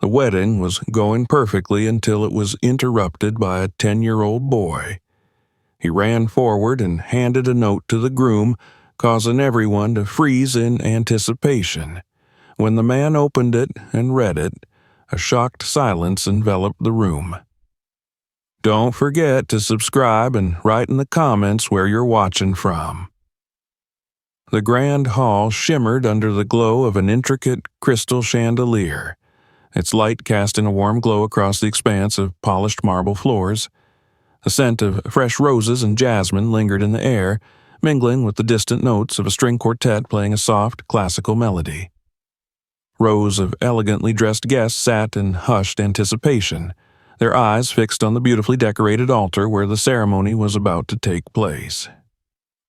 The wedding was going perfectly until it was interrupted by a 10-year-old boy. He ran forward and handed a note to the groom, causing everyone to freeze in anticipation. When the man opened it and read it, a shocked silence enveloped the room. Don't forget to subscribe and write in the comments where you're watching from. The grand hall shimmered under the glow of an intricate crystal chandelier, its light casting a warm glow across the expanse of polished marble floors. The scent of fresh roses and jasmine lingered in the air, mingling with the distant notes of a string quartet playing a soft, classical melody. Rows of elegantly dressed guests sat in hushed anticipation, their eyes fixed on the beautifully decorated altar where the ceremony was about to take place.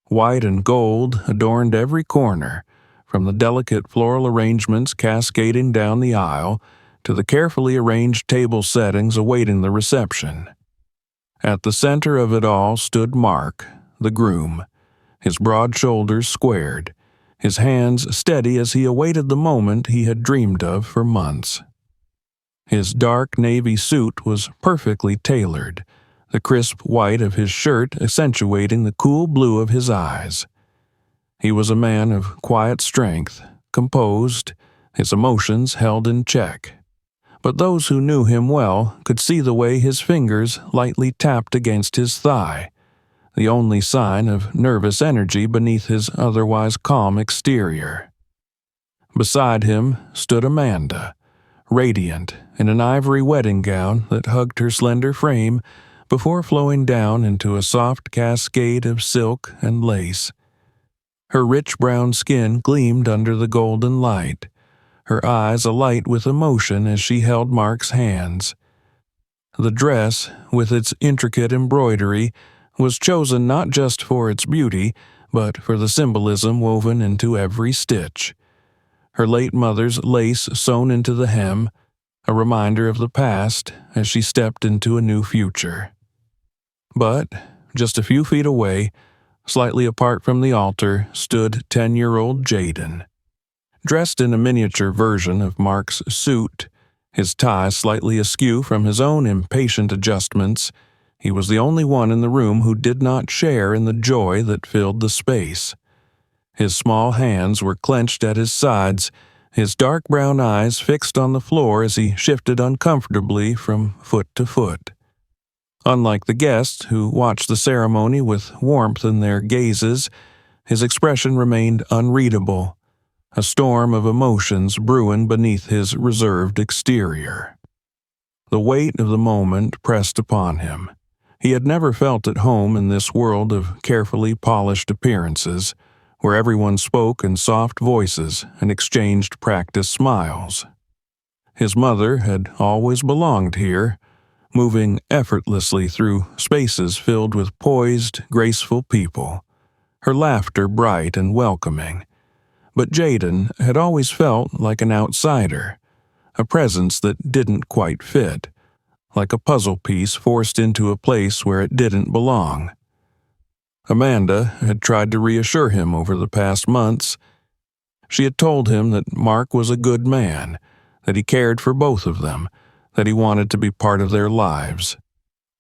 White and gold adorned every corner, from the delicate floral arrangements cascading down the aisle to the carefully arranged table settings awaiting the reception. At the center of it all stood Mark, the groom, his broad shoulders squared, his hands steady as he awaited the moment he had dreamed of for months. His dark navy suit was perfectly tailored, the crisp white of his shirt accentuating the cool blue of his eyes. He was a man of quiet strength, composed, his emotions held in check. But those who knew him well could see the way his fingers lightly tapped against his thigh, the only sign of nervous energy beneath his otherwise calm exterior. Beside him stood Amanda, radiant in an ivory wedding gown that hugged her slender frame before flowing down into a soft cascade of silk and lace. Her rich brown skin gleamed under the golden light, her eyes alight with emotion as she held Mark's hands. The dress, with its intricate embroidery, was chosen not just for its beauty, but for the symbolism woven into every stitch. Her late mother's lace sewn into the hem, a reminder of the past as she stepped into a new future. But, just a few feet away, slightly apart from the altar, stood 10-year-old Jaden. Dressed in a miniature version of Mark's suit, his tie slightly askew from his own impatient adjustments, he was the only one in the room who did not share in the joy that filled the space. His small hands were clenched at his sides, his dark brown eyes fixed on the floor as he shifted uncomfortably from foot to foot. Unlike the guests, who watched the ceremony with warmth in their gazes, his expression remained unreadable, a storm of emotions brewing beneath his reserved exterior. The weight of the moment pressed upon him. He had never felt at home in this world of carefully polished appearances, where everyone spoke in soft voices and exchanged practiced smiles. His mother had always belonged here, moving effortlessly through spaces filled with poised, graceful people, her laughter bright and welcoming. But Jaden had always felt like an outsider, a presence that didn't quite fit, like a puzzle piece forced into a place where it didn't belong. Amanda had tried to reassure him over the past months. She had told him that Mark was a good man, that he cared for both of them, that he wanted to be part of their lives.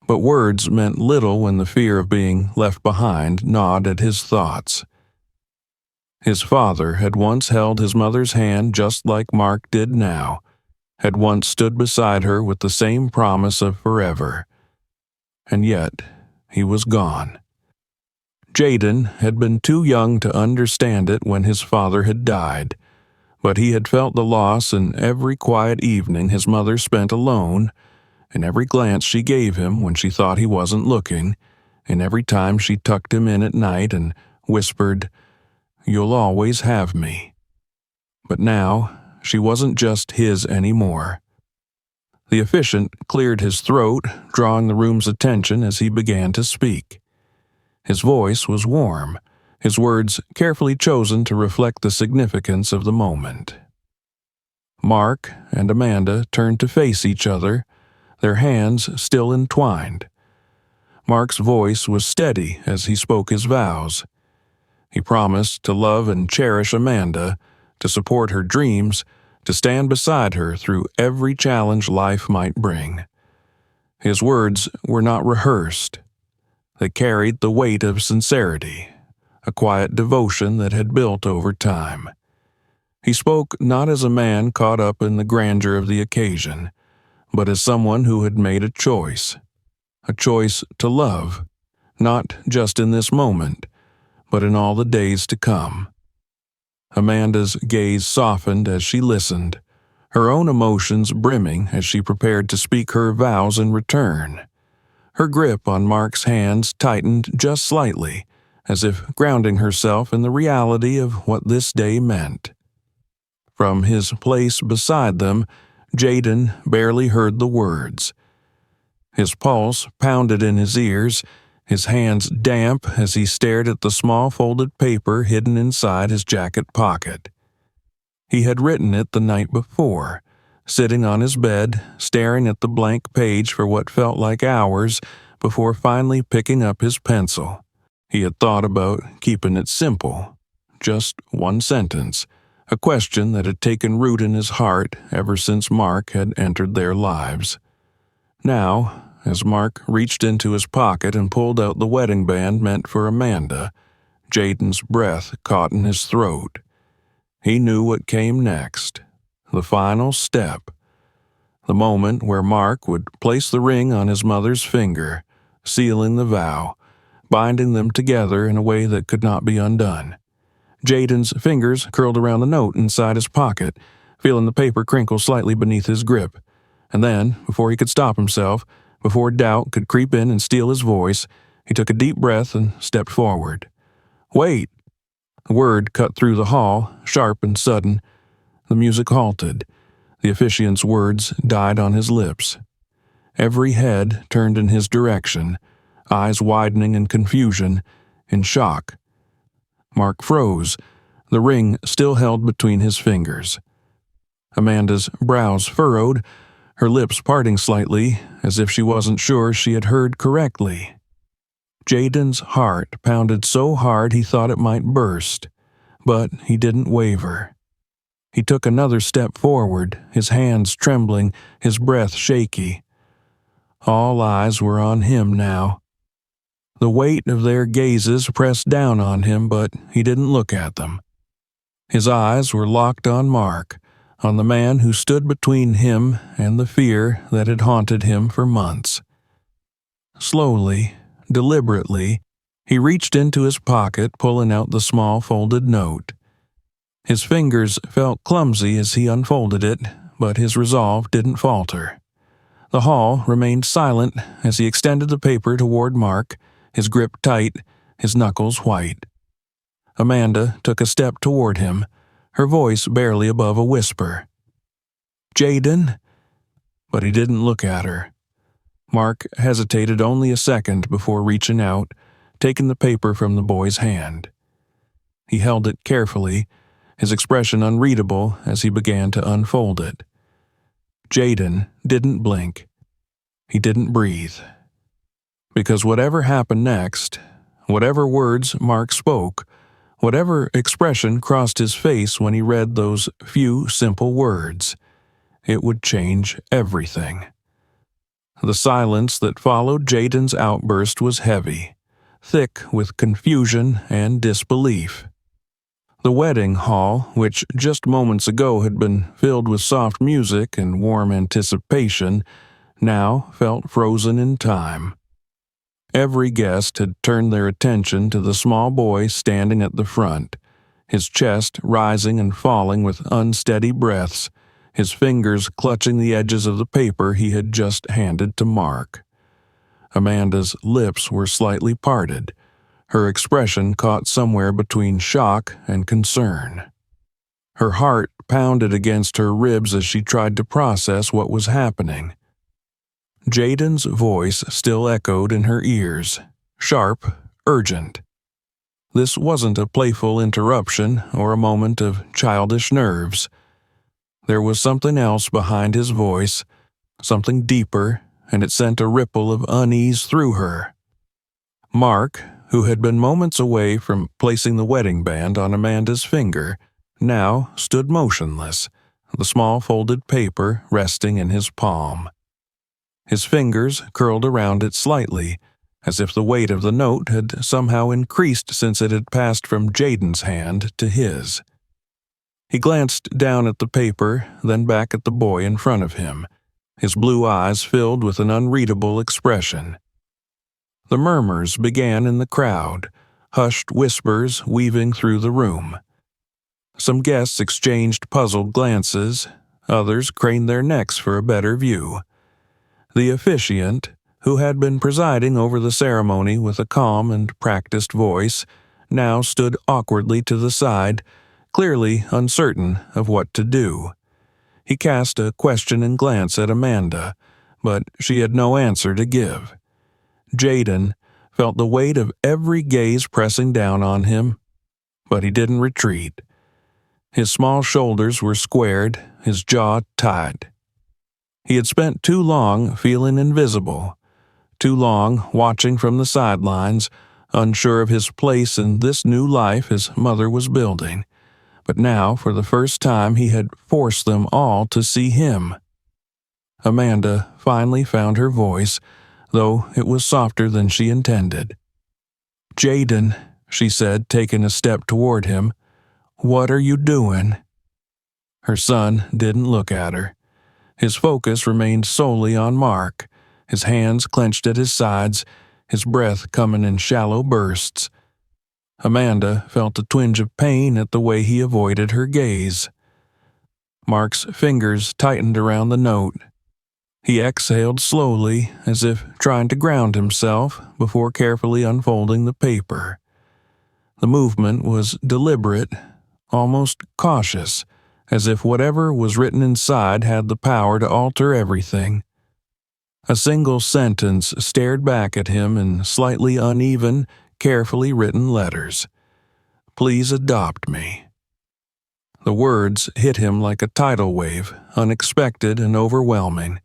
But words meant little when the fear of being left behind gnawed at his thoughts. His father had once held his mother's hand just like Mark did now, had once stood beside her with the same promise of forever. And yet, he was gone. Jaden had been too young to understand it when his father had died, but he had felt the loss in every quiet evening his mother spent alone, in every glance she gave him when she thought he wasn't looking, in every time she tucked him in at night and whispered, "You'll always have me." But now, she wasn't just his anymore. The officiant cleared his throat, drawing the room's attention as he began to speak. His voice was warm, his words carefully chosen to reflect the significance of the moment. Mark and Amanda turned to face each other, their hands still entwined. Mark's voice was steady as he spoke his vows. He promised to love and cherish Amanda, to support her dreams, to stand beside her through every challenge life might bring. His words were not rehearsed. They carried the weight of sincerity, a quiet devotion that had built over time. He spoke not as a man caught up in the grandeur of the occasion, but as someone who had made a choice to love, not just in this moment, but in all the days to come. Amanda's gaze softened as she listened, her own emotions brimming as she prepared to speak her vows in return. Her grip on Mark's hands tightened just slightly, as if grounding herself in the reality of what this day meant. From his place beside them, Jaden barely heard the words. His pulse pounded in his ears, his hands damp as he stared at the small folded paper hidden inside his jacket pocket. He had written it the night before, sitting on his bed, staring at the blank page for what felt like hours before finally picking up his pencil. He had thought about keeping it simple, just one sentence, a question that had taken root in his heart ever since Mark had entered their lives. Now, as Mark reached into his pocket and pulled out the wedding band meant for Amanda, Jaden's breath caught in his throat. He knew what came next, the final step, the moment where Mark would place the ring on his mother's finger, sealing the vow, binding them together in a way that could not be undone. Jaden's fingers curled around the note inside his pocket, feeling the paper crinkle slightly beneath his grip. And then, before he could stop himself, before doubt could creep in and steal his voice, he took a deep breath and stepped forward. "Wait!" A word cut through the hall, sharp and sudden. The music halted. The officiant's words died on his lips. Every head turned in his direction, eyes widening in confusion, in shock. Mark froze, the ring still held between his fingers. Amanda's brows furrowed, her lips parting slightly, as if she wasn't sure she had heard correctly. Jaden's heart pounded so hard he thought it might burst, but he didn't waver. He took another step forward, his hands trembling, his breath shaky. All eyes were on him now. The weight of their gazes pressed down on him, but he didn't look at them. His eyes were locked on Mark, on the man who stood between him and the fear that had haunted him for months. Slowly, deliberately, he reached into his pocket, pulling out the small folded note. His fingers felt clumsy as he unfolded it, but his resolve didn't falter. The hall remained silent as he extended the paper toward Mark, his grip tight, his knuckles white. Amanda took a step toward him, her voice barely above a whisper. "Jaden?" But he didn't look at her. Mark hesitated only a second before reaching out, taking the paper from the boy's hand. He held it carefully, his expression unreadable as he began to unfold it. Jaden didn't blink. He didn't breathe. Because whatever happened next, whatever words Mark spoke, whatever expression crossed his face when he read those few simple words, it would change everything. The silence that followed Jaden's outburst was heavy, thick with confusion and disbelief. The wedding hall, which just moments ago had been filled with soft music and warm anticipation, now felt frozen in time. Every guest had turned their attention to the small boy standing at the front, his chest rising and falling with unsteady breaths, his fingers clutching the edges of the paper he had just handed to Mark. Amanda's lips were slightly parted, her expression caught somewhere between shock and concern. Her heart pounded against her ribs as she tried to process what was happening. Jaden's voice still echoed in her ears, sharp, urgent. This wasn't a playful interruption or a moment of childish nerves. There was something else behind his voice, something deeper, and it sent a ripple of unease through her. Mark, who had been moments away from placing the wedding band on Amanda's finger, now stood motionless, the small folded paper resting in his palm. His fingers curled around it slightly, as if the weight of the note had somehow increased since it had passed from Jaden's hand to his. He glanced down at the paper, then back at the boy in front of him, his blue eyes filled with an unreadable expression. The murmurs began in the crowd, hushed whispers weaving through the room. Some guests exchanged puzzled glances, others craned their necks for a better view. The officiant, who had been presiding over the ceremony with a calm and practiced voice, now stood awkwardly to the side, clearly uncertain of what to do. He cast a questioning glance at Amanda, but she had no answer to give. Jaden felt the weight of every gaze pressing down on him, but he didn't retreat. His small shoulders were squared, his jaw tight. He had spent too long feeling invisible, too long watching from the sidelines, unsure of his place in this new life his mother was building. But now, for the first time, he had forced them all to see him. Amanda finally found her voice, though it was softer than she intended. "Jaden," she said, taking a step toward him, "what are you doing?" Her son didn't look at her. His focus remained solely on Mark, his hands clenched at his sides, his breath coming in shallow bursts. Amanda felt a twinge of pain at the way he avoided her gaze. Mark's fingers tightened around the note. He exhaled slowly, as if trying to ground himself, before carefully unfolding the paper. The movement was deliberate, almost cautious, as if whatever was written inside had the power to alter everything. A single sentence stared back at him in slightly uneven, carefully written letters. "Please adopt me." The words hit him like a tidal wave, unexpected and overwhelming.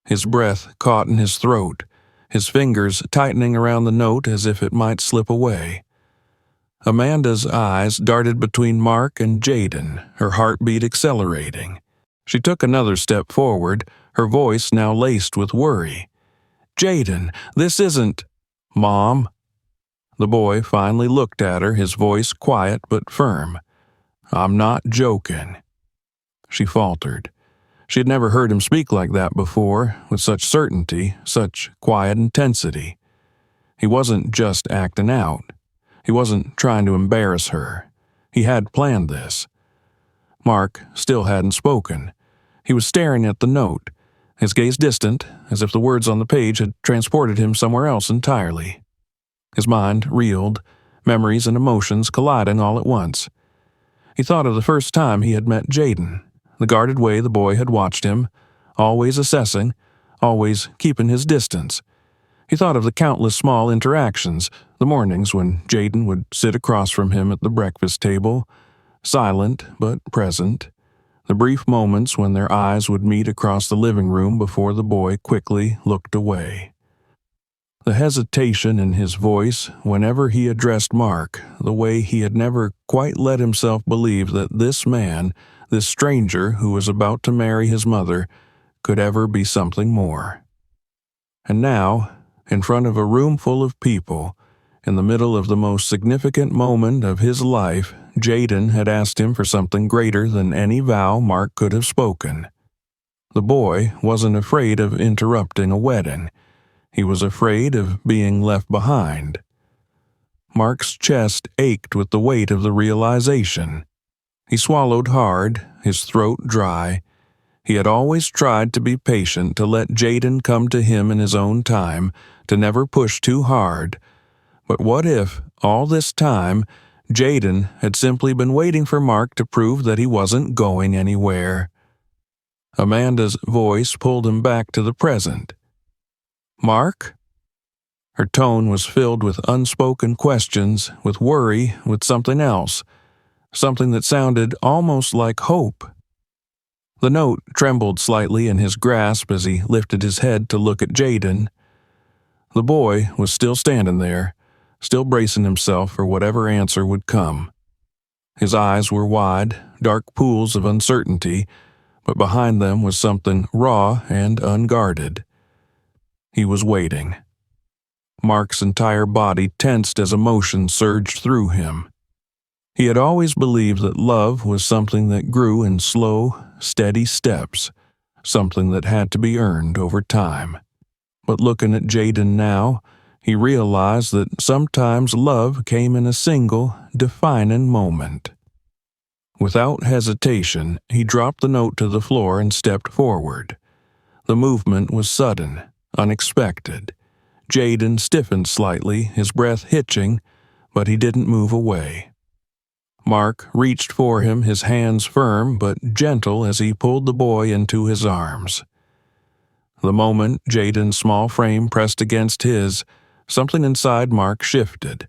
His breath caught in his throat, his fingers tightening around the note as if it might slip away. Amanda's eyes darted between Mark and Jaden, her heartbeat accelerating. She took another step forward, her voice now laced with worry. "Jaden, this isn't—" "Mom?" The boy finally looked at her, his voice quiet but firm. "I'm not joking." She faltered. She had never heard him speak like that before, with such certainty, such quiet intensity. He wasn't just acting out. He wasn't trying to embarrass her. He had planned this. Mark still hadn't spoken. He was staring at the note, his gaze distant, as if the words on the page had transported him somewhere else entirely. His mind reeled, memories and emotions colliding all at once. He thought of the first time he had met Jaden, the guarded way the boy had watched him, always assessing, always keeping his distance. He thought of the countless small interactions, the mornings when Jaden would sit across from him at the breakfast table, silent but present, the brief moments when their eyes would meet across the living room before the boy quickly looked away. The hesitation in his voice whenever he addressed Mark, the way he had never quite let himself believe that this man, this stranger who was about to marry his mother, could ever be something more. And now, in front of a room full of people, in the middle of the most significant moment of his life, Jaden had asked him for something greater than any vow Mark could have spoken. The boy wasn't afraid of interrupting a wedding. He was afraid of being left behind. Mark's chest ached with the weight of the realization. He swallowed hard, his throat dry. He had always tried to be patient, to let Jaden come to him in his own time, to never push too hard. But what if, all this time, Jaden had simply been waiting for Mark to prove that he wasn't going anywhere? Amanda's voice pulled him back to the present. "Mark?" Her tone was filled with unspoken questions, with worry, with something else, something that sounded almost like hope. The note trembled slightly in his grasp as he lifted his head to look at Jaden. The boy was still standing there, still bracing himself for whatever answer would come. His eyes were wide, dark pools of uncertainty, but behind them was something raw and unguarded. He was waiting. Mark's entire body tensed as emotion surged through him. He had always believed that love was something that grew in slow, steady steps, something that had to be earned over time. But looking at Jaden now, he realized that sometimes love came in a single, defining moment. Without hesitation, he dropped the note to the floor and stepped forward. The movement was sudden, unexpected. Jaden stiffened slightly, his breath hitching, but he didn't move away. Mark reached for him, his hands firm but gentle as he pulled the boy into his arms. The moment Jaden's small frame pressed against his, something inside Mark shifted,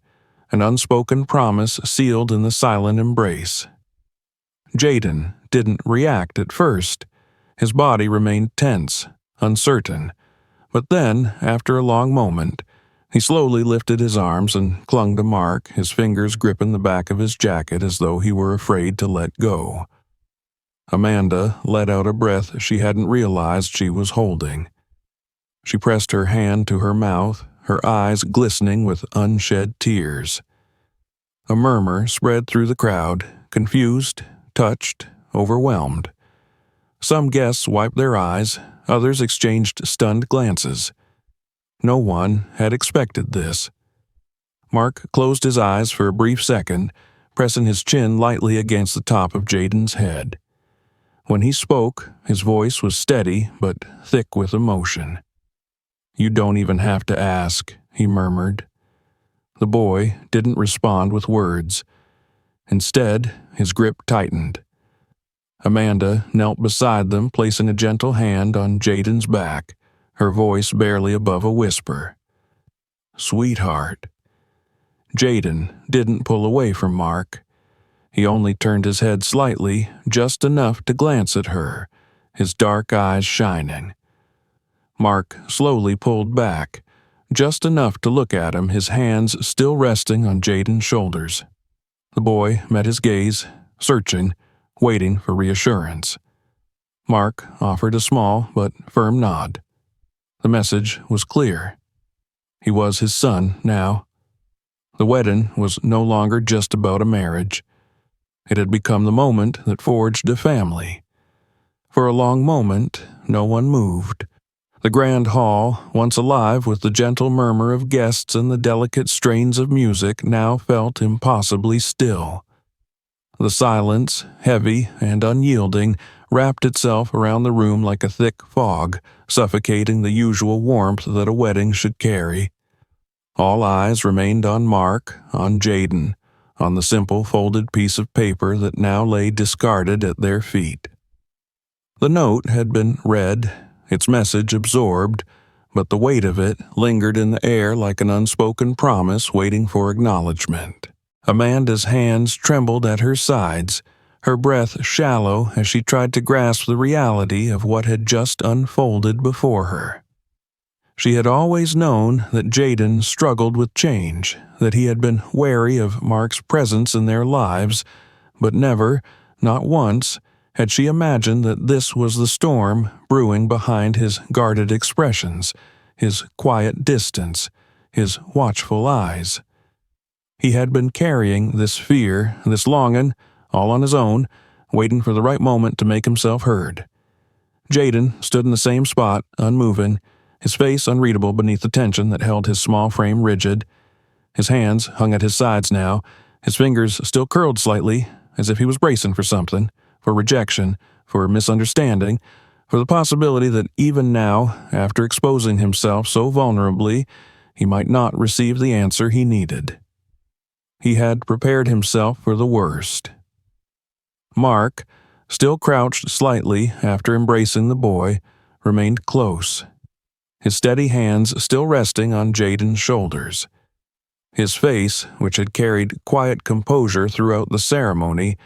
an unspoken promise sealed in the silent embrace. Jaden didn't react at first. His body remained tense, uncertain, but then, after a long moment, he slowly lifted his arms and clung to Mark, his fingers gripping the back of his jacket as though he were afraid to let go. Amanda let out a breath she hadn't realized she was holding. She pressed her hand to her mouth, her eyes glistening with unshed tears. A murmur spread through the crowd, confused, touched, overwhelmed. Some guests wiped their eyes, others exchanged stunned glances. No one had expected this. Mark closed his eyes for a brief second, pressing his chin lightly against the top of Jaden's head. When he spoke, his voice was steady but thick with emotion. "You don't even have to ask," he murmured. The boy didn't respond with words. Instead, his grip tightened. Amanda knelt beside them, placing a gentle hand on Jaden's back, her voice barely above a whisper. "Sweetheart." Jaden didn't pull away from Mark. He only turned his head slightly, just enough to glance at her, his dark eyes shining. Mark slowly pulled back, just enough to look at him, his hands still resting on Jaden's shoulders. The boy met his gaze, searching, waiting for reassurance. Mark offered a small but firm nod. The message was clear. He was his son now. The wedding was no longer just about a marriage. It had become the moment that forged a family. For a long moment, no one moved. The grand hall, once alive with the gentle murmur of guests and the delicate strains of music, now felt impossibly still. The silence, heavy and unyielding, wrapped itself around the room like a thick fog, suffocating the usual warmth that a wedding should carry. All eyes remained on Mark, on Jaden, on the simple folded piece of paper that now lay discarded at their feet. The note had been read, its message absorbed, but the weight of it lingered in the air like an unspoken promise waiting for acknowledgement. Amanda's hands trembled at her sides, her breath shallow as she tried to grasp the reality of what had just unfolded before her. She had always known that Jaden struggled with change, that he had been wary of Mark's presence in their lives, but never, not once, had she imagined that this was the storm brewing behind his guarded expressions, his quiet distance, his watchful eyes. He had been carrying this fear, this longing, all on his own, waiting for the right moment to make himself heard. Jaden stood in the same spot, unmoving, his face unreadable beneath the tension that held his small frame rigid. His hands hung at his sides now, his fingers still curled slightly, as if he was bracing for something, for rejection, for misunderstanding, for the possibility that even now, after exposing himself so vulnerably, he might not receive the answer he needed. He had prepared himself for the worst. Mark, still crouched slightly after embracing the boy, remained close, his steady hands still resting on Jaden's shoulders. His face, which had carried quiet composure throughout the ceremony,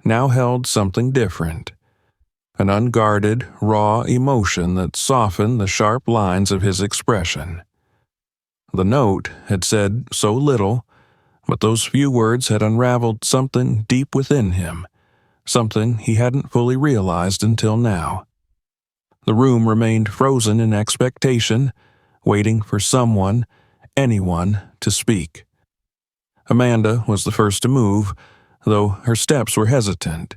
now held something different. An unguarded, raw emotion that softened the sharp lines of his expression. The note had said so little. But those few words had unraveled something deep within him, something he hadn't fully realized until now. The room remained frozen in expectation, waiting for someone, anyone, to speak. Amanda was the first to move, though her steps were hesitant.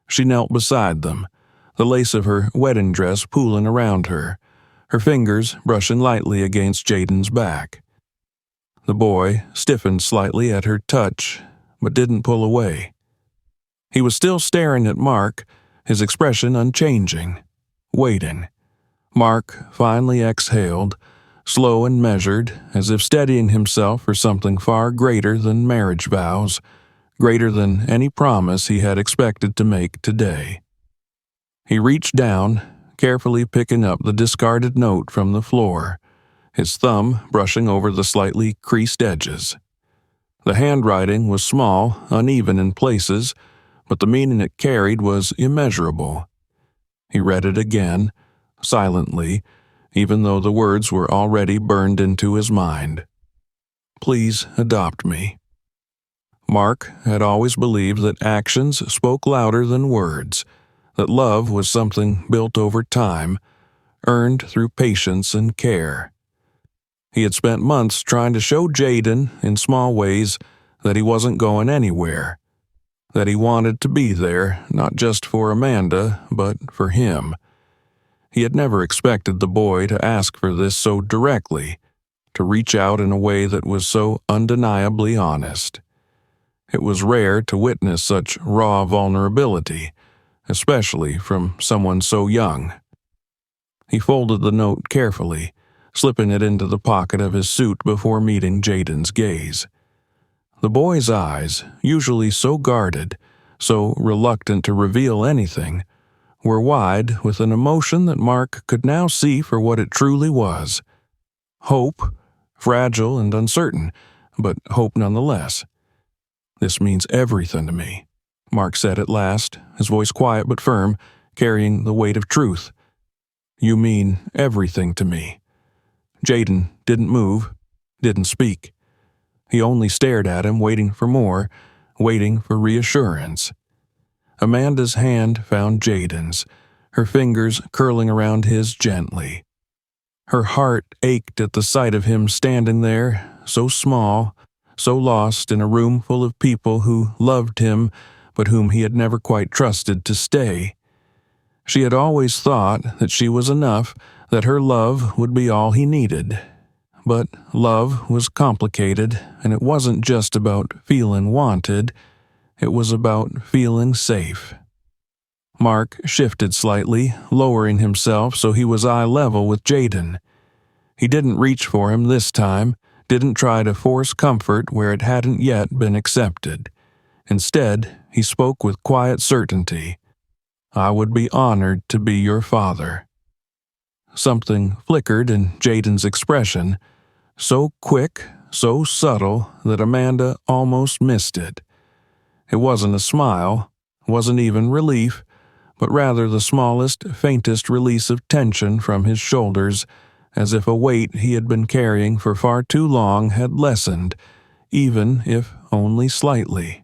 She knelt beside them, the lace of her wedding dress pooling around her fingers brushing lightly against Jaden's back. The boy stiffened slightly at her touch, but didn't pull away. He was still staring at Mark, his expression unchanging, waiting. Mark finally exhaled, slow and measured, as if steadying himself for something far greater than marriage vows, greater than any promise he had expected to make today. He reached down, carefully picking up the discarded note from the floor, his thumb brushing over the slightly creased edges. The handwriting was small, uneven in places, but the meaning it carried was immeasurable. He read it again, silently, even though the words were already burned into his mind. "Please adopt me." Mark had always believed that actions spoke louder than words, that love was something built over time, earned through patience and care. He had spent months trying to show Jaden, in small ways, that he wasn't going anywhere, that he wanted to be there, not just for Amanda, but for him. He had never expected the boy to ask for this so directly, to reach out in a way that was so undeniably honest. It was rare to witness such raw vulnerability, especially from someone so young. He folded the note carefully, slipping it into the pocket of his suit before meeting Jaden's gaze. The boy's eyes, usually so guarded, so reluctant to reveal anything, were wide with an emotion that Mark could now see for what it truly was. Hope, fragile and uncertain, but hope nonetheless. "This means everything to me," Mark said at last, his voice quiet but firm, carrying the weight of truth. "You mean everything to me." Jaden didn't move, didn't speak. He only stared at him, waiting for more, waiting for reassurance. Amanda's hand found Jaden's, her fingers curling around his gently. Her heart ached at the sight of him standing there, so small, so lost in a room full of people who loved him but whom he had never quite trusted to stay. She had always thought that she was enough, that her love would be all he needed. But love was complicated, and it wasn't just about feeling wanted, it was about feeling safe. Mark shifted slightly, lowering himself so he was eye level with Jaden. He didn't reach for him this time, didn't try to force comfort where it hadn't yet been accepted. Instead, he spoke with quiet certainty. "I would be honored to be your father." Something flickered in Jaden's expression, so quick, so subtle that Amanda almost missed it. It wasn't a smile, wasn't even relief, but rather the smallest, faintest release of tension from his shoulders, as if a weight he had been carrying for far too long had lessened, even if only slightly.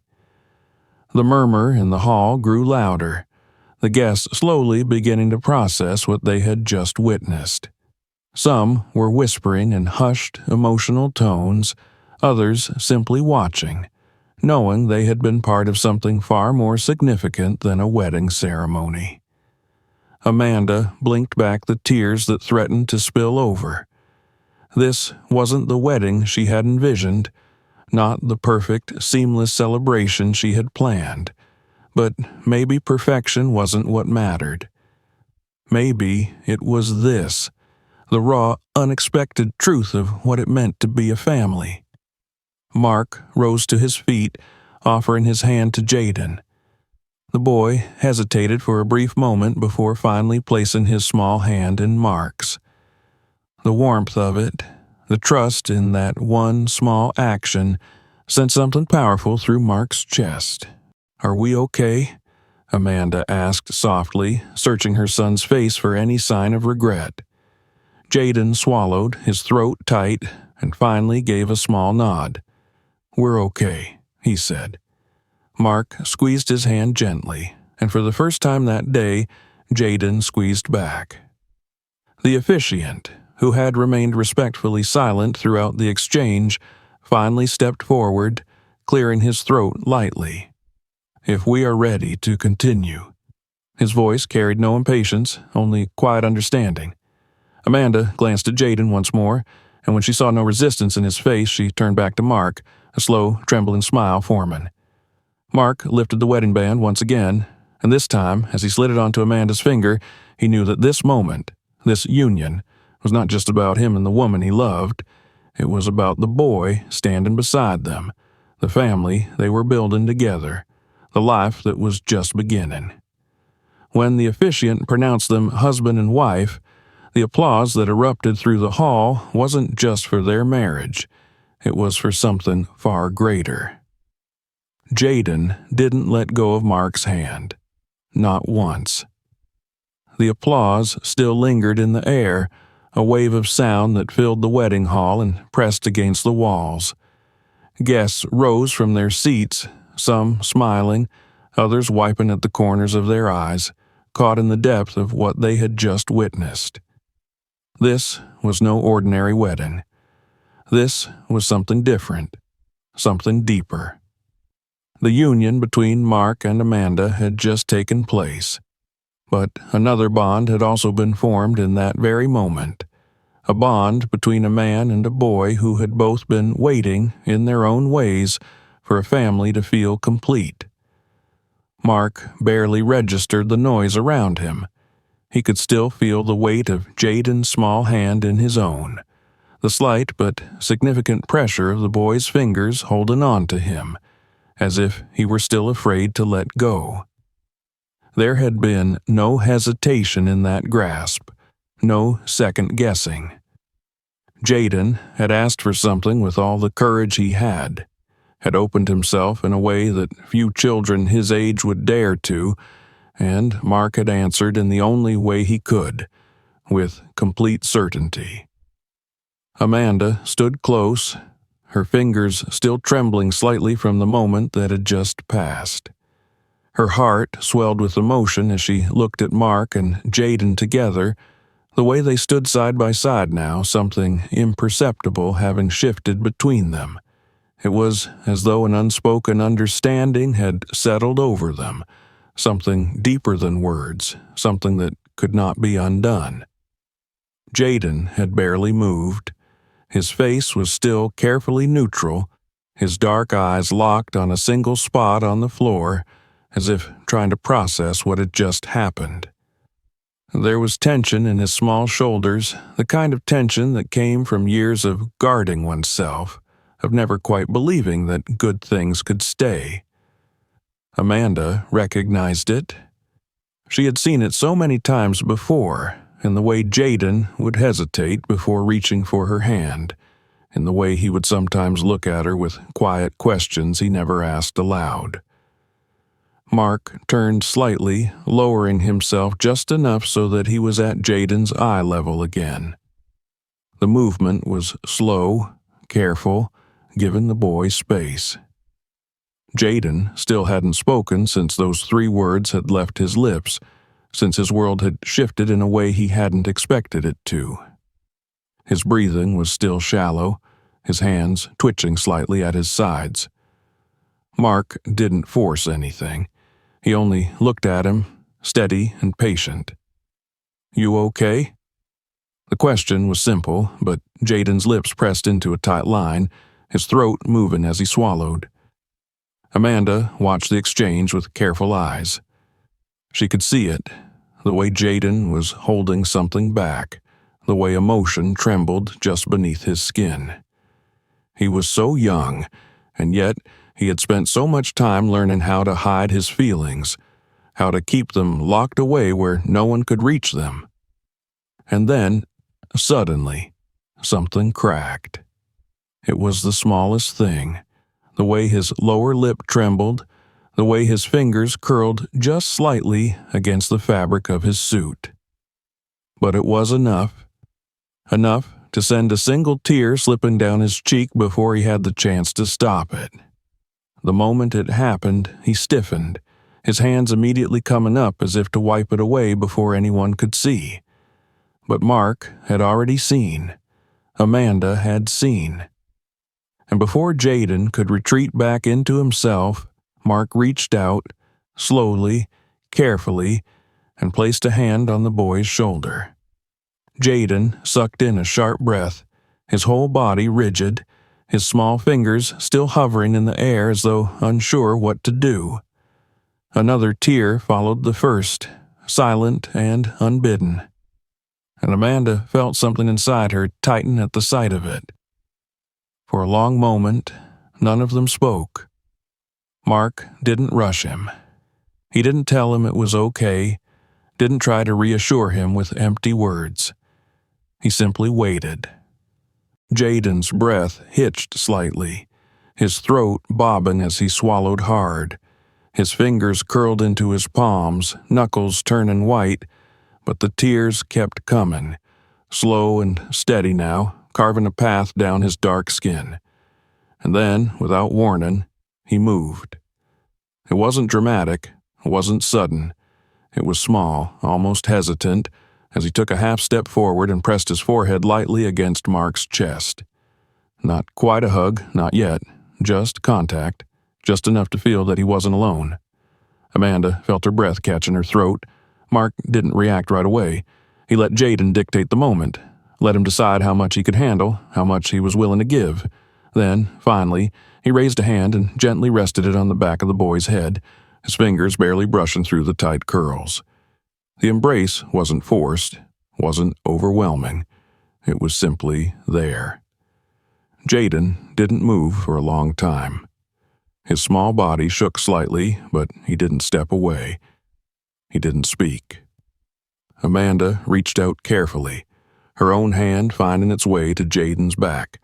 The murmur in the hall grew louder, the guests slowly beginning to process what they had just witnessed. Some were whispering in hushed, emotional tones, others simply watching, knowing they had been part of something far more significant than a wedding ceremony. Amanda blinked back the tears that threatened to spill over. This wasn't the wedding she had envisioned, not the perfect, seamless celebration she had planned. But maybe perfection wasn't what mattered. Maybe it was this, the raw, unexpected truth of what it meant to be a family. Mark rose to his feet, offering his hand to Jaden. The boy hesitated for a brief moment before finally placing his small hand in Mark's. The warmth of it, the trust in that one small action, sent something powerful through Mark's chest. "Are we okay?" Amanda asked softly, searching her son's face for any sign of regret. Jaden swallowed, his throat tight, and finally gave a small nod. "We're okay," he said. Mark squeezed his hand gently, and for the first time that day, Jaden squeezed back. The officiant, who had remained respectfully silent throughout the exchange, finally stepped forward, clearing his throat lightly. "If we are ready to continue." His voice carried no impatience, only quiet understanding. Amanda glanced at Jaden once more, and when she saw no resistance in his face, she turned back to Mark, a slow, trembling smile forming. Mark lifted the wedding band once again, and this time, as he slid it onto Amanda's finger, he knew that this moment, this union, was not just about him and the woman he loved. It was about the boy standing beside them, the family they were building together, the life that was just beginning. When the officiant pronounced them husband and wife, the applause that erupted through the hall wasn't just for their marriage. It was for something far greater. Jaden didn't let go of Mark's hand. Not once. The applause still lingered in the air, a wave of sound that filled the wedding hall and pressed against the walls. Guests rose from their seats, some smiling, others wiping at the corners of their eyes, caught in the depth of what they had just witnessed. This was no ordinary wedding. This was something different, something deeper. The union between Mark and Amanda had just taken place, but another bond had also been formed in that very moment, a bond between a man and a boy who had both been waiting, in their own ways, for a family to feel complete. Mark barely registered the noise around him. He could still feel the weight of Jaden's small hand in his own, the slight but significant pressure of the boy's fingers holding on to him, as if he were still afraid to let go. There had been no hesitation in that grasp, no second guessing. Jaden had asked for something with all the courage he had opened himself in a way that few children his age would dare to, and Mark had answered in the only way he could, with complete certainty. Amanda stood close, her fingers still trembling slightly from the moment that had just passed. Her heart swelled with emotion as she looked at Mark and Jaden together, the way they stood side by side now, something imperceptible having shifted between them. It was as though an unspoken understanding had settled over them, something deeper than words, something that could not be undone. Jaden had barely moved. His face was still carefully neutral, his dark eyes locked on a single spot on the floor, as if trying to process what had just happened. There was tension in his small shoulders, the kind of tension that came from years of guarding oneself, of never quite believing that good things could stay. Amanda recognized it. She had seen it so many times before, in the way Jaden would hesitate before reaching for her hand, in the way he would sometimes look at her with quiet questions he never asked aloud. Mark turned slightly, lowering himself just enough so that he was at Jaden's eye level again. The movement was slow, careful, giving the boy space. Jaden still hadn't spoken since those 3 words had left his lips, since his world had shifted in a way he hadn't expected it to. His breathing was still shallow, his hands twitching slightly at his sides. Mark didn't force anything. He only looked at him, steady and patient. "You okay?" The question was simple, but Jaden's lips pressed into a tight line, his throat moving as he swallowed. Amanda watched the exchange with careful eyes. She could see it, the way Jaden was holding something back, the way emotion trembled just beneath his skin. He was so young, and yet he had spent so much time learning how to hide his feelings, how to keep them locked away where no one could reach them. And then, suddenly, something cracked. It was the smallest thing, the way his lower lip trembled, the way his fingers curled just slightly against the fabric of his suit. But it was enough to send a single tear slipping down his cheek before he had the chance to stop it. The moment it happened, he stiffened, his hands immediately coming up as if to wipe it away before anyone could see. But Mark had already seen. Amanda had seen. And before Jaden could retreat back into himself, Mark reached out, slowly, carefully, and placed a hand on the boy's shoulder. Jaden sucked in a sharp breath, his whole body rigid, his small fingers still hovering in the air as though unsure what to do. Another tear followed the first, silent and unbidden. And Amanda felt something inside her tighten at the sight of it. For a long moment, none of them spoke. Mark didn't rush him. He didn't tell him it was okay, didn't try to reassure him with empty words. He simply waited. Jaden's breath hitched slightly, his throat bobbing as he swallowed hard. His fingers curled into his palms, knuckles turning white, but the tears kept coming, slow and steady now, carving a path down his dark skin. And then, without warning, he moved. It wasn't dramatic, it wasn't sudden. It was small, almost hesitant, as he took a half step forward and pressed his forehead lightly against Mark's chest. Not quite a hug, not yet, just contact, just enough to feel that he wasn't alone. Amanda felt her breath catch in her throat. Mark didn't react right away. He let Jaden dictate the moment, let him decide how much he could handle, how much he was willing to give. Then, finally, he raised a hand and gently rested it on the back of the boy's head, his fingers barely brushing through the tight curls. The embrace wasn't forced, wasn't overwhelming. It was simply there. Jaden didn't move for a long time. His small body shook slightly, but he didn't step away. He didn't speak. Amanda reached out carefully, her own hand finding its way to Jaden's back,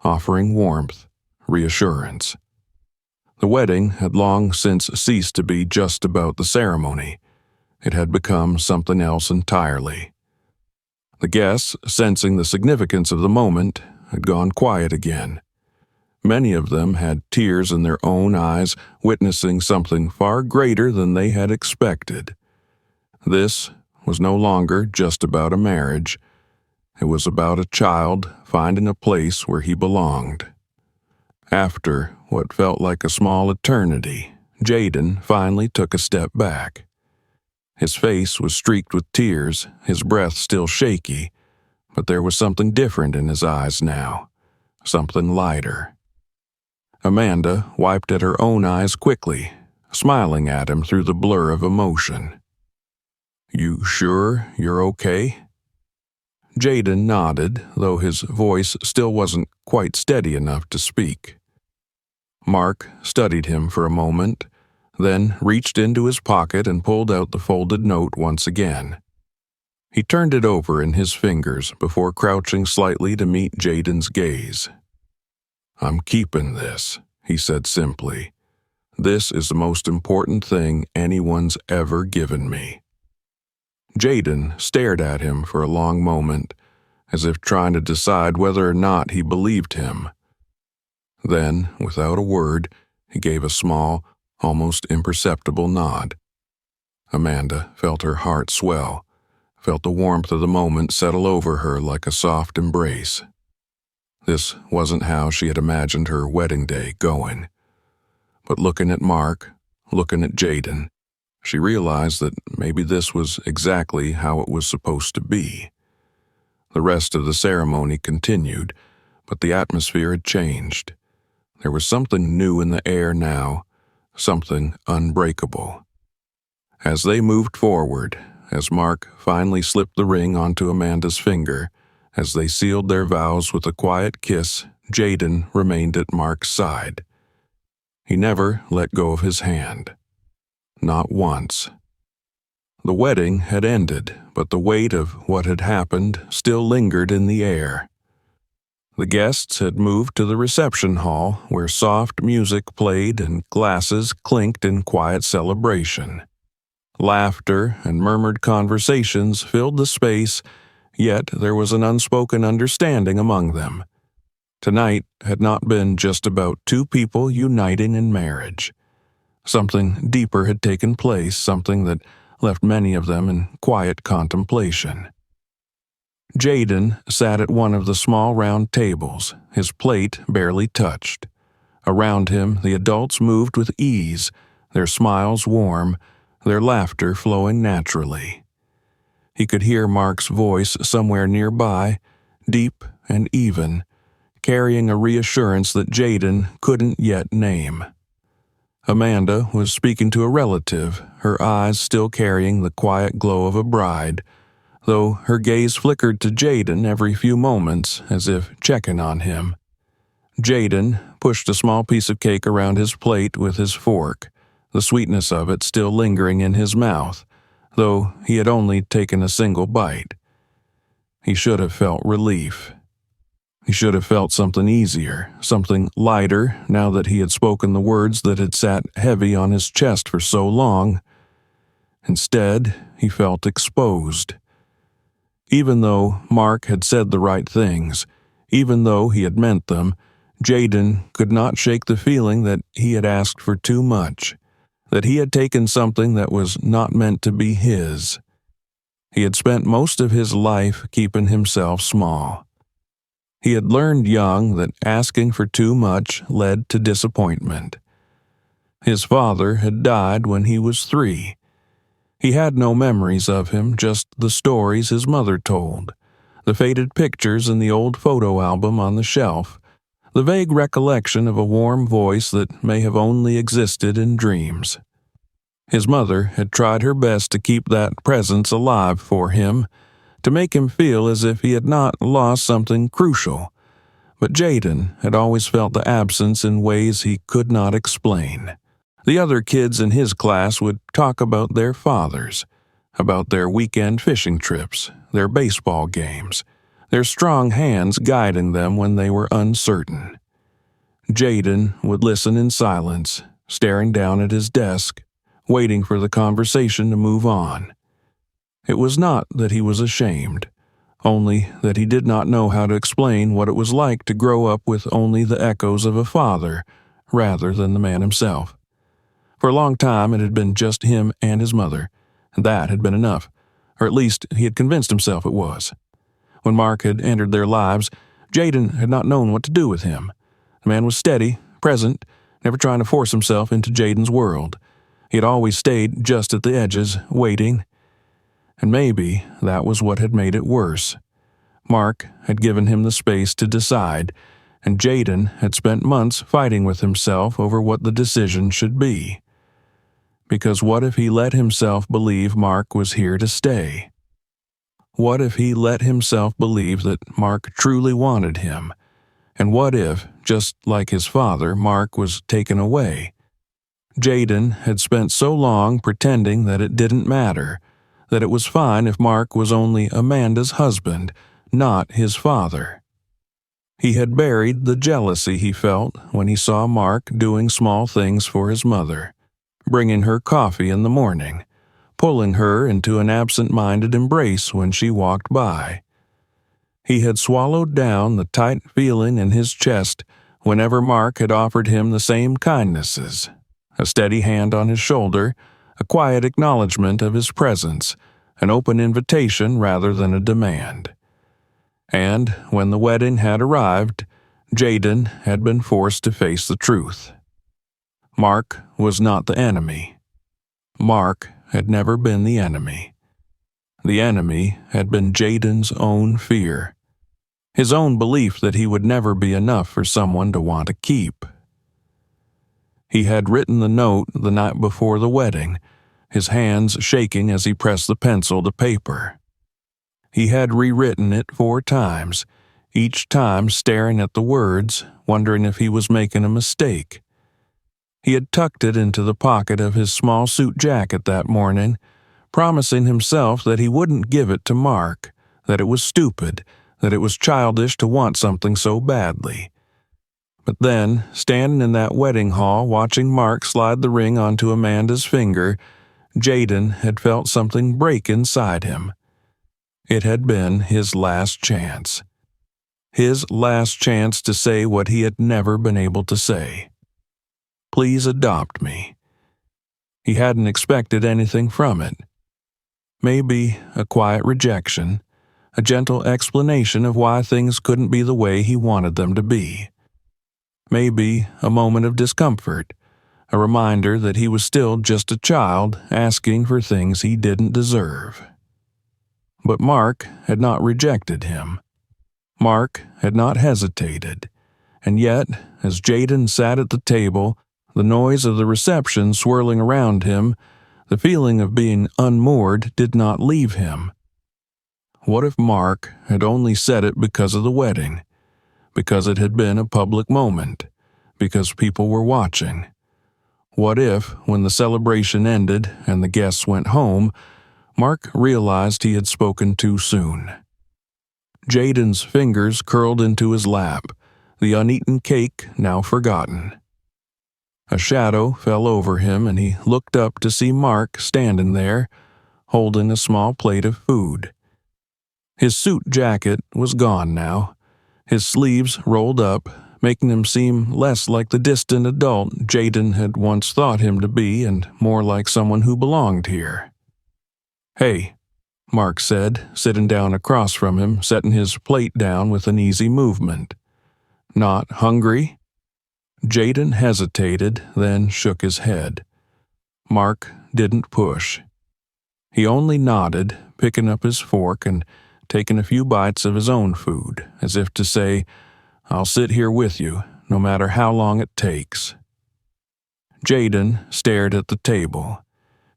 offering warmth, reassurance. The wedding had long since ceased to be just about the ceremony. It had become something else entirely. The guests, sensing the significance of the moment, had gone quiet again. Many of them had tears in their own eyes, witnessing something far greater than they had expected. This was no longer just about a marriage. It was about a child finding a place where he belonged. After what felt like a small eternity, Jaden finally took a step back. His face was streaked with tears, his breath still shaky, but there was something different in his eyes now, something lighter. Amanda wiped at her own eyes quickly, smiling at him through the blur of emotion. "You sure you're okay?" Jaden nodded, though his voice still wasn't quite steady enough to speak. Mark studied him for a moment, then reached into his pocket and pulled out the folded note once again. He turned it over in his fingers before crouching slightly to meet Jaden's gaze. "I'm keeping this," he said simply. "This is the most important thing anyone's ever given me." Jaden stared at him for a long moment, as if trying to decide whether or not he believed him. Then, without a word, he gave a small, almost imperceptible nod. Amanda felt her heart swell, felt the warmth of the moment settle over her like a soft embrace. This wasn't how she had imagined her wedding day going. But looking at Mark, looking at Jaden, she realized that maybe this was exactly how it was supposed to be. The rest of the ceremony continued, but the atmosphere had changed. There was something new in the air now, something unbreakable. As they moved forward, as Mark finally slipped the ring onto Amanda's finger, as they sealed their vows with a quiet kiss, Jaden remained at Mark's side. He never let go of his hand. Not once. The wedding had ended, but the weight of what had happened still lingered in the air. The guests had moved to the reception hall, where soft music played and glasses clinked in quiet celebration. Laughter and murmured conversations filled the space, yet there was an unspoken understanding among them. Tonight had not been just about two people uniting in marriage. Something deeper had taken place, something that left many of them in quiet contemplation. Jaden sat at one of the small round tables, his plate barely touched. Around him, the adults moved with ease, their smiles warm, their laughter flowing naturally. He could hear Mark's voice somewhere nearby, deep and even, carrying a reassurance that Jaden couldn't yet name. Amanda was speaking to a relative, her eyes still carrying the quiet glow of a bride, though her gaze flickered to Jaden every few moments as if checking on him. Jaden pushed a small piece of cake around his plate with his fork, the sweetness of it still lingering in his mouth, though he had only taken a single bite. He should have felt relief. He should have felt something easier, something lighter, now that he had spoken the words that had sat heavy on his chest for so long. Instead, he felt exposed. Even though Mark had said the right things, even though he had meant them, Jaden could not shake the feeling that he had asked for too much, that he had taken something that was not meant to be his. He had spent most of his life keeping himself small. He had learned young that asking for too much led to disappointment. His father had died when he was 3. He had no memories of him, just the stories his mother told, the faded pictures in the old photo album on the shelf, the vague recollection of a warm voice that may have only existed in dreams. His mother had tried her best to keep that presence alive for him, to make him feel as if he had not lost something crucial, but Jaden had always felt the absence in ways he could not explain. The other kids in his class would talk about their fathers, about their weekend fishing trips, their baseball games, their strong hands guiding them when they were uncertain. Jaden would listen in silence, staring down at his desk, waiting for the conversation to move on. It was not that he was ashamed, only that he did not know how to explain what it was like to grow up with only the echoes of a father, rather than the man himself. For a long time it had been just him and his mother, and that had been enough, or at least he had convinced himself it was. When Mark had entered their lives, Jaden had not known what to do with him. The man was steady, present, never trying to force himself into Jaden's world. He had always stayed just at the edges, waiting. And maybe that was what had made it worse. Mark had given him the space to decide, and Jaden had spent months fighting with himself over what the decision should be. Because what if he let himself believe Mark was here to stay? What if he let himself believe that Mark truly wanted him? And what if, just like his father, Mark was taken away? Jaden had spent so long pretending that it didn't matter, that it was fine if Mark was only Amanda's husband, not his father. He had buried the jealousy he felt when he saw Mark doing small things for his mother, bringing her coffee in the morning, pulling her into an absent-minded embrace when she walked by. He had swallowed down the tight feeling in his chest whenever Mark had offered him the same kindnesses, a steady hand on his shoulder, a quiet acknowledgement of his presence, an open invitation rather than a demand. And when the wedding had arrived, Jaden had been forced to face the truth. Mark was not the enemy. Mark had never been the enemy. The enemy had been Jaden's own fear, his own belief that he would never be enough for someone to want to keep. He had written the note the night before the wedding, his hands shaking as he pressed the pencil to paper. He had rewritten it 4 times, each time staring at the words, wondering if he was making a mistake. He had tucked it into the pocket of his small suit jacket that morning, promising himself that he wouldn't give it to Mark, that it was stupid, that it was childish to want something so badly. But then, standing in that wedding hall watching Mark slide the ring onto Amanda's finger, Jaden had felt something break inside him. It had been his last chance. His last chance to say what he had never been able to say. Please adopt me. He hadn't expected anything from it. Maybe a quiet rejection, a gentle explanation of why things couldn't be the way he wanted them to be. Maybe a moment of discomfort, a reminder that he was still just a child asking for things he didn't deserve. But Mark had not rejected him. Mark had not hesitated. And yet, as Jaden sat at the table, the noise of the reception swirling around him, the feeling of being unmoored did not leave him. What if Mark had only said it because of the wedding? Because it had been a public moment? Because people were watching? What if, when the celebration ended and the guests went home, Mark realized he had spoken too soon? Jaden's fingers curled into his lap, the uneaten cake now forgotten. A shadow fell over him and he looked up to see Mark standing there, holding a small plate of food. His suit jacket was gone now, his sleeves rolled up, making him seem less like the distant adult Jaden had once thought him to be and more like someone who belonged here. "Hey," Mark said, sitting down across from him, setting his plate down with an easy movement. "Not hungry?" Jaden hesitated, then shook his head. Mark didn't push. He only nodded, picking up his fork and taking a few bites of his own food, as if to say, "I'll sit here with you, no matter how long it takes." Jaden stared at the table,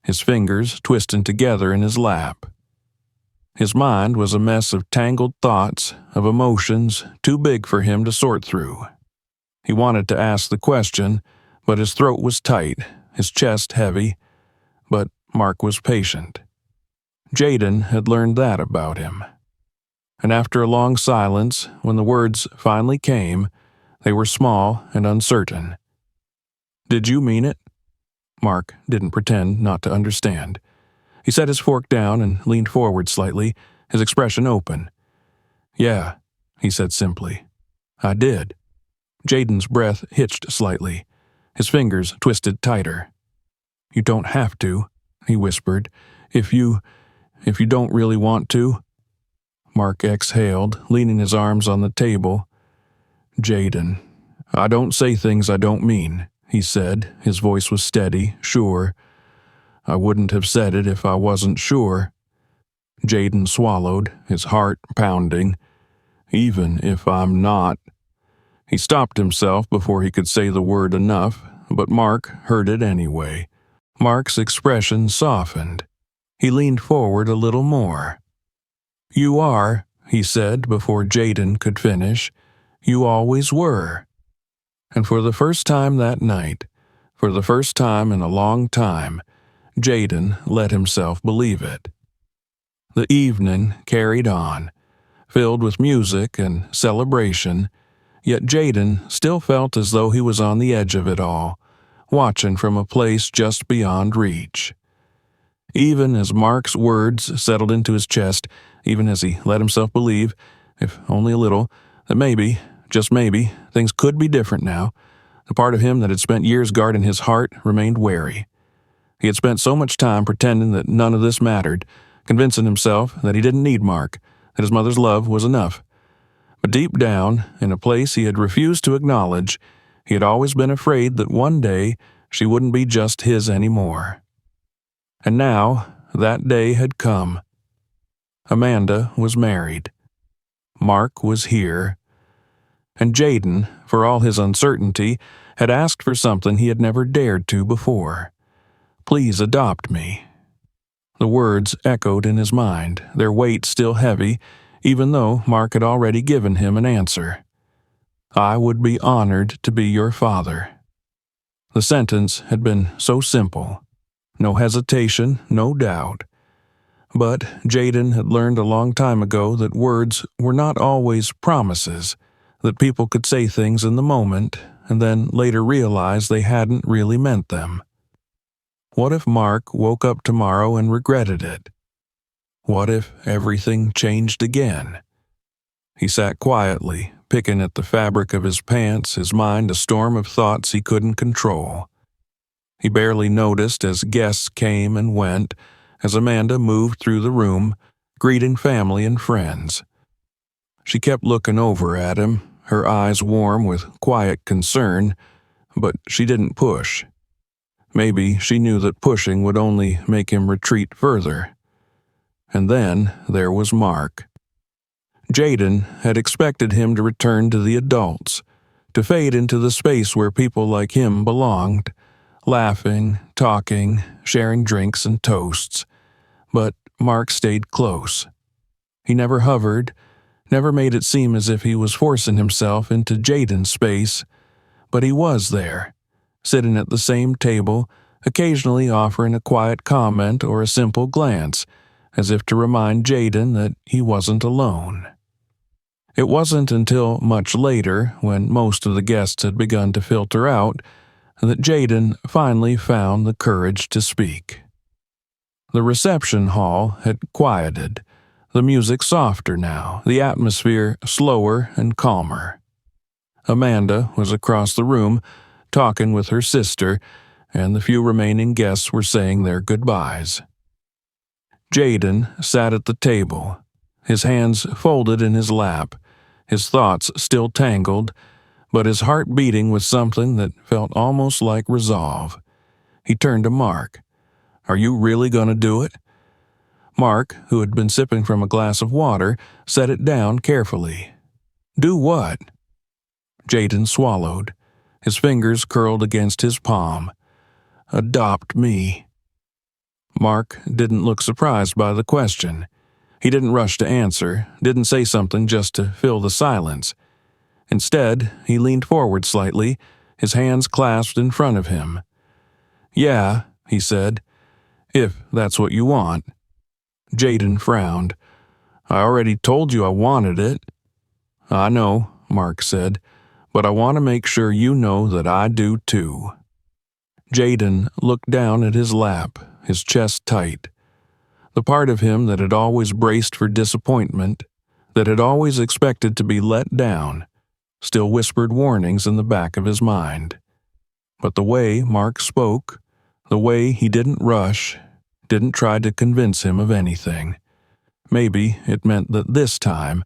his fingers twisting together in his lap. His mind was a mess of tangled thoughts, of emotions too big for him to sort through. He wanted to ask the question, but his throat was tight, his chest heavy. But Mark was patient. Jaden had learned that about him. And after a long silence, when the words finally came, they were small and uncertain. "Did you mean it?" Mark didn't pretend not to understand. He set his fork down and leaned forward slightly, his expression open. "Yeah," he said simply. "I did." Jaden's breath hitched slightly. His fingers twisted tighter. "You don't have to," he whispered. If you don't really want to." Mark exhaled, leaning his arms on the table. "Jaden, I don't say things I don't mean," he said. His voice was steady, sure. "I wouldn't have said it if I wasn't sure." Jaden swallowed, his heart pounding. "Even if I'm not." He stopped himself before he could say the word enough, but Mark heard it anyway. Mark's expression softened. He leaned forward a little more. "You are," he said before Jaden could finish. "You always were." And for the first time that night, for the first time in a long time, Jaden let himself believe it. The evening carried on, filled with music and celebration, yet Jaden still felt as though he was on the edge of it all, watching from a place just beyond reach. Even as Mark's words settled into his chest, even as he let himself believe, if only a little, that maybe, just maybe, things could be different now, the part of him that had spent years guarding his heart remained wary. He had spent so much time pretending that none of this mattered, convincing himself that he didn't need Mark, that his mother's love was enough. But deep down, in a place he had refused to acknowledge, he had always been afraid that one day she wouldn't be just his anymore. And now, that day had come. Amanda was married. Mark was here. And Jaden, for all his uncertainty, had asked for something he had never dared to before. "Please adopt me." The words echoed in his mind, their weight still heavy, even though Mark had already given him an answer. "I would be honored to be your father." The sentence had been so simple. No hesitation, no doubt. But Jaden had learned a long time ago that words were not always promises, that people could say things in the moment and then later realize they hadn't really meant them. What if Mark woke up tomorrow and regretted it? What if everything changed again? He sat quietly, picking at the fabric of his pants, his mind a storm of thoughts he couldn't control. He barely noticed as guests came and went, as Amanda moved through the room, greeting family and friends. She kept looking over at him, her eyes warm with quiet concern, but she didn't push. Maybe she knew that pushing would only make him retreat further. And then there was Mark. Jaden had expected him to return to the adults, to fade into the space where people like him belonged, laughing, talking, sharing drinks and toasts. But Mark stayed close. He never hovered, never made it seem as if he was forcing himself into Jaden's space, but he was there, sitting at the same table, occasionally offering a quiet comment or a simple glance, as if to remind Jaden that he wasn't alone. It wasn't until much later, when most of the guests had begun to filter out, that Jaden finally found the courage to speak. The reception hall had quieted, the music softer now, the atmosphere slower and calmer. Amanda was across the room, talking with her sister, and the few remaining guests were saying their goodbyes. Jaden sat at the table, his hands folded in his lap, his thoughts still tangled, but his heart beating with something that felt almost like resolve. He turned to Mark. "Are you really going to do it?" Mark, who had been sipping from a glass of water, set it down carefully. "Do what?" Jaden swallowed, his fingers curled against his palm. "Adopt me." Mark didn't look surprised by the question. He didn't rush to answer, didn't say something just to fill the silence. Instead, he leaned forward slightly, his hands clasped in front of him. "Yeah," he said, "if that's what you want." Jaden frowned. "I already told you I wanted it." "I know," Mark said, "but I want to make sure you know that I do too." Jaden looked down at his lap, his chest tight. The part of him that had always braced for disappointment, that had always expected to be let down, still whispered warnings in the back of his mind. But the way Mark spoke, the way he didn't rush, didn't try to convince him of anything. Maybe it meant that this time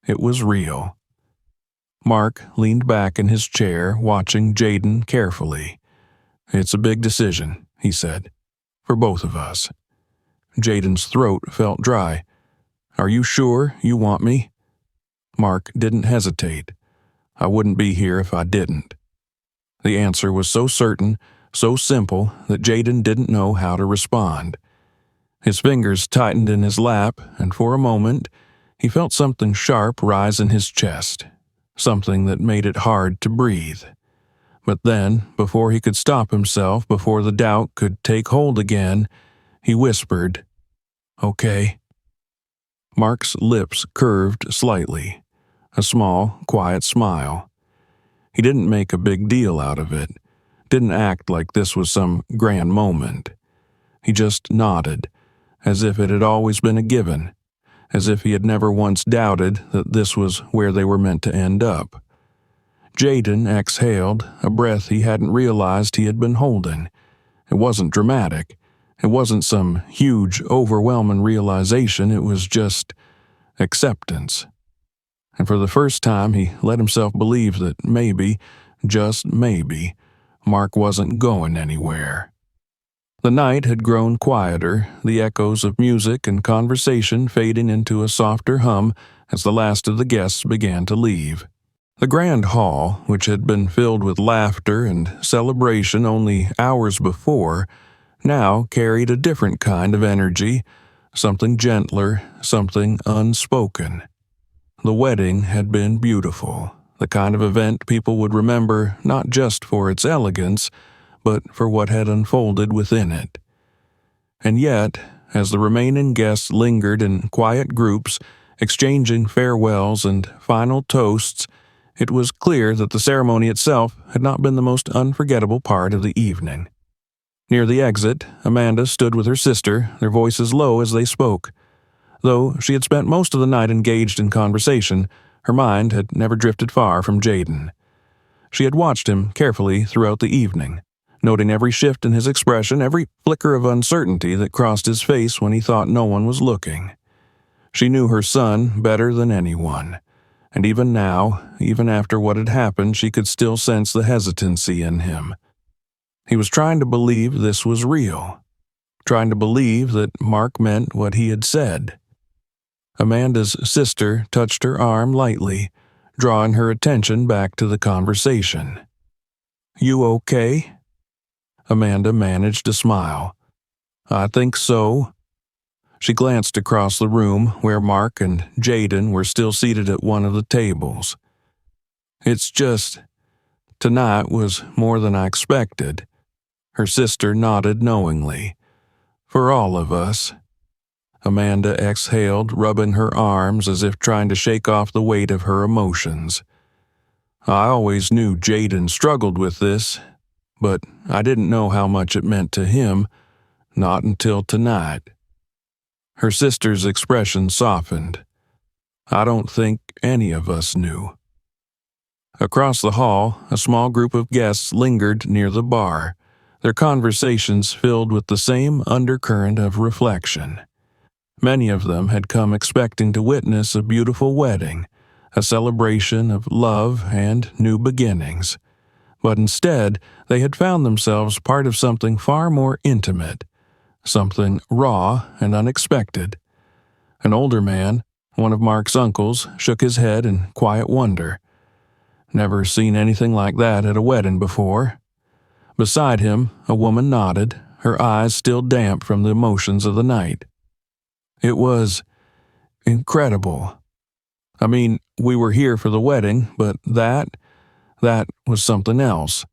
it was real. Mark leaned back in his chair, watching Jaden carefully. "It's a big decision," he said, "for both of us." Jaden's throat felt dry. "Are you sure you want me?" Mark didn't hesitate. "I wouldn't be here if I didn't." The answer was so certain, so simple, that Jaden didn't know how to respond. His fingers tightened in his lap, and for a moment, he felt something sharp rise in his chest, something that made it hard to breathe. But then, before he could stop himself, before the doubt could take hold again, he whispered, "Okay." Mark's lips curved slightly, a small, quiet smile. He didn't make a big deal out of it, didn't act like this was some grand moment. He just nodded, as if it had always been a given, as if he had never once doubted that this was where they were meant to end up. Jaden exhaled, a breath he hadn't realized he had been holding. It wasn't dramatic. It wasn't some huge, overwhelming realization. It was just acceptance. And for the first time, he let himself believe that maybe, just maybe, Mark wasn't going anywhere. The night had grown quieter, the echoes of music and conversation fading into a softer hum as the last of the guests began to leave. The grand hall, which had been filled with laughter and celebration only hours before, now carried a different kind of energy, something gentler, something unspoken. The wedding had been beautiful, the kind of event people would remember not just for its elegance, but for what had unfolded within it. And yet, as the remaining guests lingered in quiet groups, exchanging farewells and final toasts, it was clear that the ceremony itself had not been the most unforgettable part of the evening. Near the exit, Amanda stood with her sister, their voices low as they spoke. Though she had spent most of the night engaged in conversation, her mind had never drifted far from Jaden. She had watched him carefully throughout the evening, noting every shift in his expression, every flicker of uncertainty that crossed his face when he thought no one was looking. She knew her son better than anyone, and even now, even after what had happened, she could still sense the hesitancy in him. He was trying to believe this was real, trying to believe that Mark meant what he had said. Amanda's sister touched her arm lightly, drawing her attention back to the conversation. "You okay?" Amanda managed a smile. "I think so." She glanced across the room where Mark and Jaden were still seated at one of the tables. "It's just, tonight was more than I expected." Her sister nodded knowingly. "For all of us." Amanda exhaled, rubbing her arms as if trying to shake off the weight of her emotions. "I always knew Jaden struggled with this, but I didn't know how much it meant to him, not until tonight." Her sister's expression softened. "I don't think any of us knew." Across the hall, a small group of guests lingered near the bar, their conversations filled with the same undercurrent of reflection. Many of them had come expecting to witness a beautiful wedding, a celebration of love and new beginnings. But instead, they had found themselves part of something far more intimate, something raw and unexpected. An older man, one of Mark's uncles, shook his head in quiet wonder. "Never seen anything like that at a wedding before." Beside him, a woman nodded, her eyes still damp from the emotions of the night. "It was incredible. I mean, we were here for the wedding, but that was something else."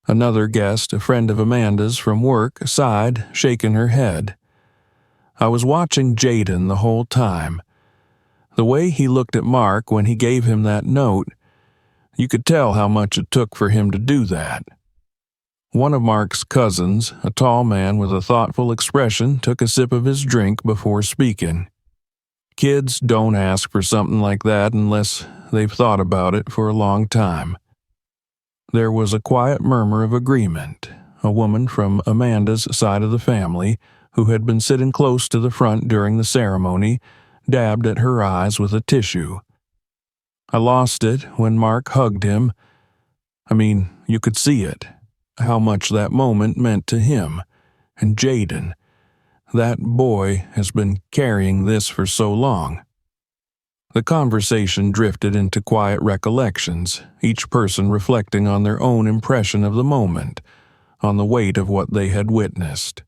Another guest, a friend of Amanda's from work, sighed, shaking her head. "I was watching Jaden the whole time. The way he looked at Mark when he gave him that note, you could tell how much it took for him to do that." One of Mark's cousins, a tall man with a thoughtful expression, took a sip of his drink before speaking. "Kids don't ask for something like that unless they've thought about it for a long time." There was a quiet murmur of agreement. A woman from Amanda's side of the family, who had been sitting close to the front during the ceremony, dabbed at her eyes with a tissue. "I lost it when Mark hugged him. I mean, you could see it, how much that moment meant to him. And Jaden, that boy has been carrying this for so long." The conversation drifted into quiet recollections, each person reflecting on their own impression of the moment, on the weight of what they had witnessed.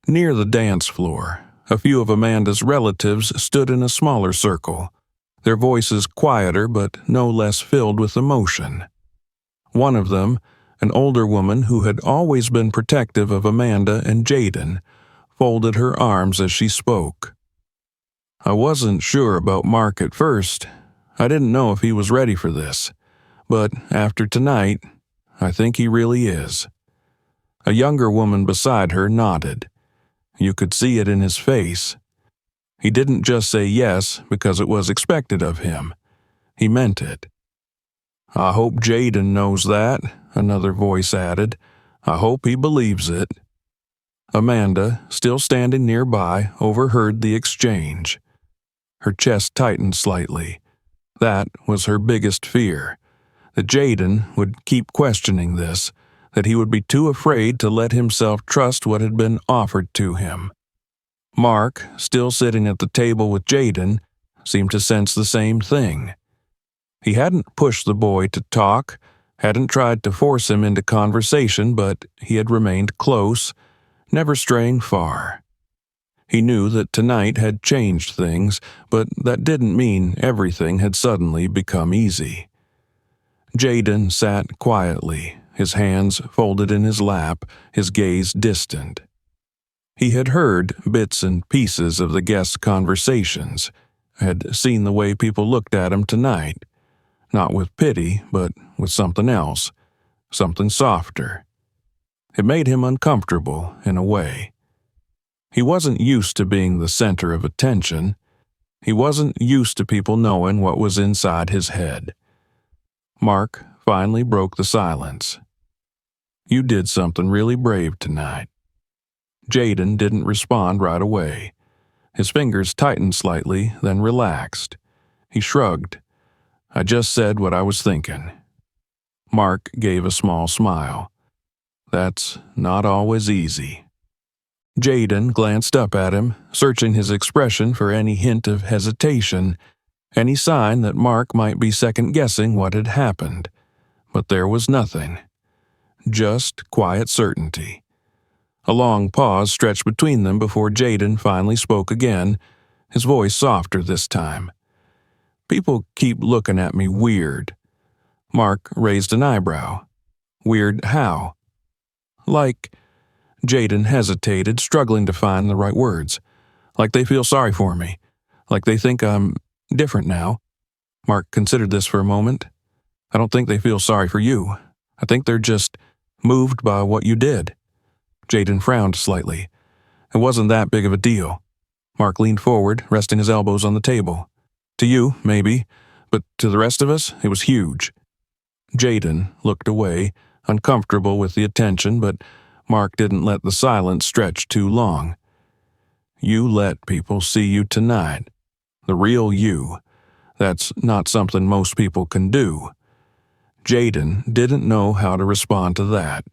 Near the dance floor, a few of Amanda's relatives stood in a smaller circle, their voices quieter but no less filled with emotion. One of them, an older woman who had always been protective of Amanda and Jaden, folded her arms as she spoke. "I wasn't sure about Mark at first. I didn't know if he was ready for this. But after tonight, I think he really is." A younger woman beside her nodded. You could see it in his face. He didn't just say yes because it was expected of him. He meant it. "I hope Jaden knows that," another voice added. "I hope he believes it." Amanda, still standing nearby, overheard the exchange. Her chest tightened slightly. That was her biggest fear, that Jaden would keep questioning this, that he would be too afraid to let himself trust what had been offered to him. Mark, still sitting at the table with Jaden, seemed to sense the same thing. He hadn't pushed the boy to talk, hadn't tried to force him into conversation, but he had remained close, never straying far. He knew that tonight had changed things, but that didn't mean everything had suddenly become easy. Jaden sat quietly, his hands folded in his lap, his gaze distant. He had heard bits and pieces of the guests' conversations, had seen the way people looked at him tonight, not with pity, but with something else, something softer. It made him uncomfortable in a way. He wasn't used to being the center of attention. He wasn't used to people knowing what was inside his head. Mark finally broke the silence. "You did something really brave tonight." Jaden didn't respond right away. His fingers tightened slightly, then relaxed. He shrugged. "I just said what I was thinking." Mark gave a small smile. "That's not always easy." Jaden glanced up at him, searching his expression for any hint of hesitation, any sign that Mark might be second-guessing what had happened. But there was nothing. Just quiet certainty. A long pause stretched between them before Jaden finally spoke again, his voice softer this time. "People keep looking at me weird." Mark raised an eyebrow. "Weird how?" "Like," Jaden hesitated, struggling to find the right words. "Like they feel sorry for me. Like they think I'm different now." Mark considered this for a moment. "I don't think they feel sorry for you. I think they're just moved by what you did." Jaden frowned slightly. "It wasn't that big of a deal." Mark leaned forward, resting his elbows on the table. "To you, maybe, but to the rest of us, it was huge." Jaden looked away, uncomfortable with the attention, but Mark didn't let the silence stretch too long. "You let people see you tonight. The real you. That's not something most people can do." Jaden didn't know how to respond to that.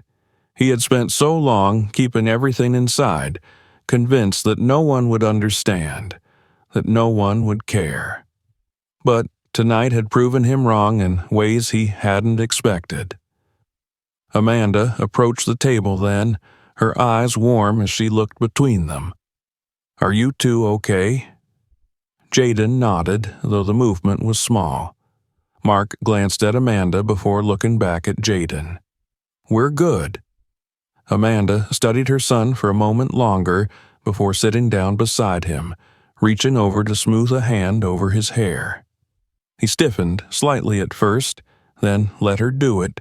He had spent so long keeping everything inside, convinced that no one would understand, that no one would care. But tonight had proven him wrong in ways he hadn't expected. Amanda approached the table then, her eyes warm as she looked between them. "Are you two okay?" Jaden nodded, though the movement was small. Mark glanced at Amanda before looking back at Jaden. "We're good." Amanda studied her son for a moment longer before sitting down beside him, reaching over to smooth a hand over his hair. He stiffened slightly at first, then let her do it,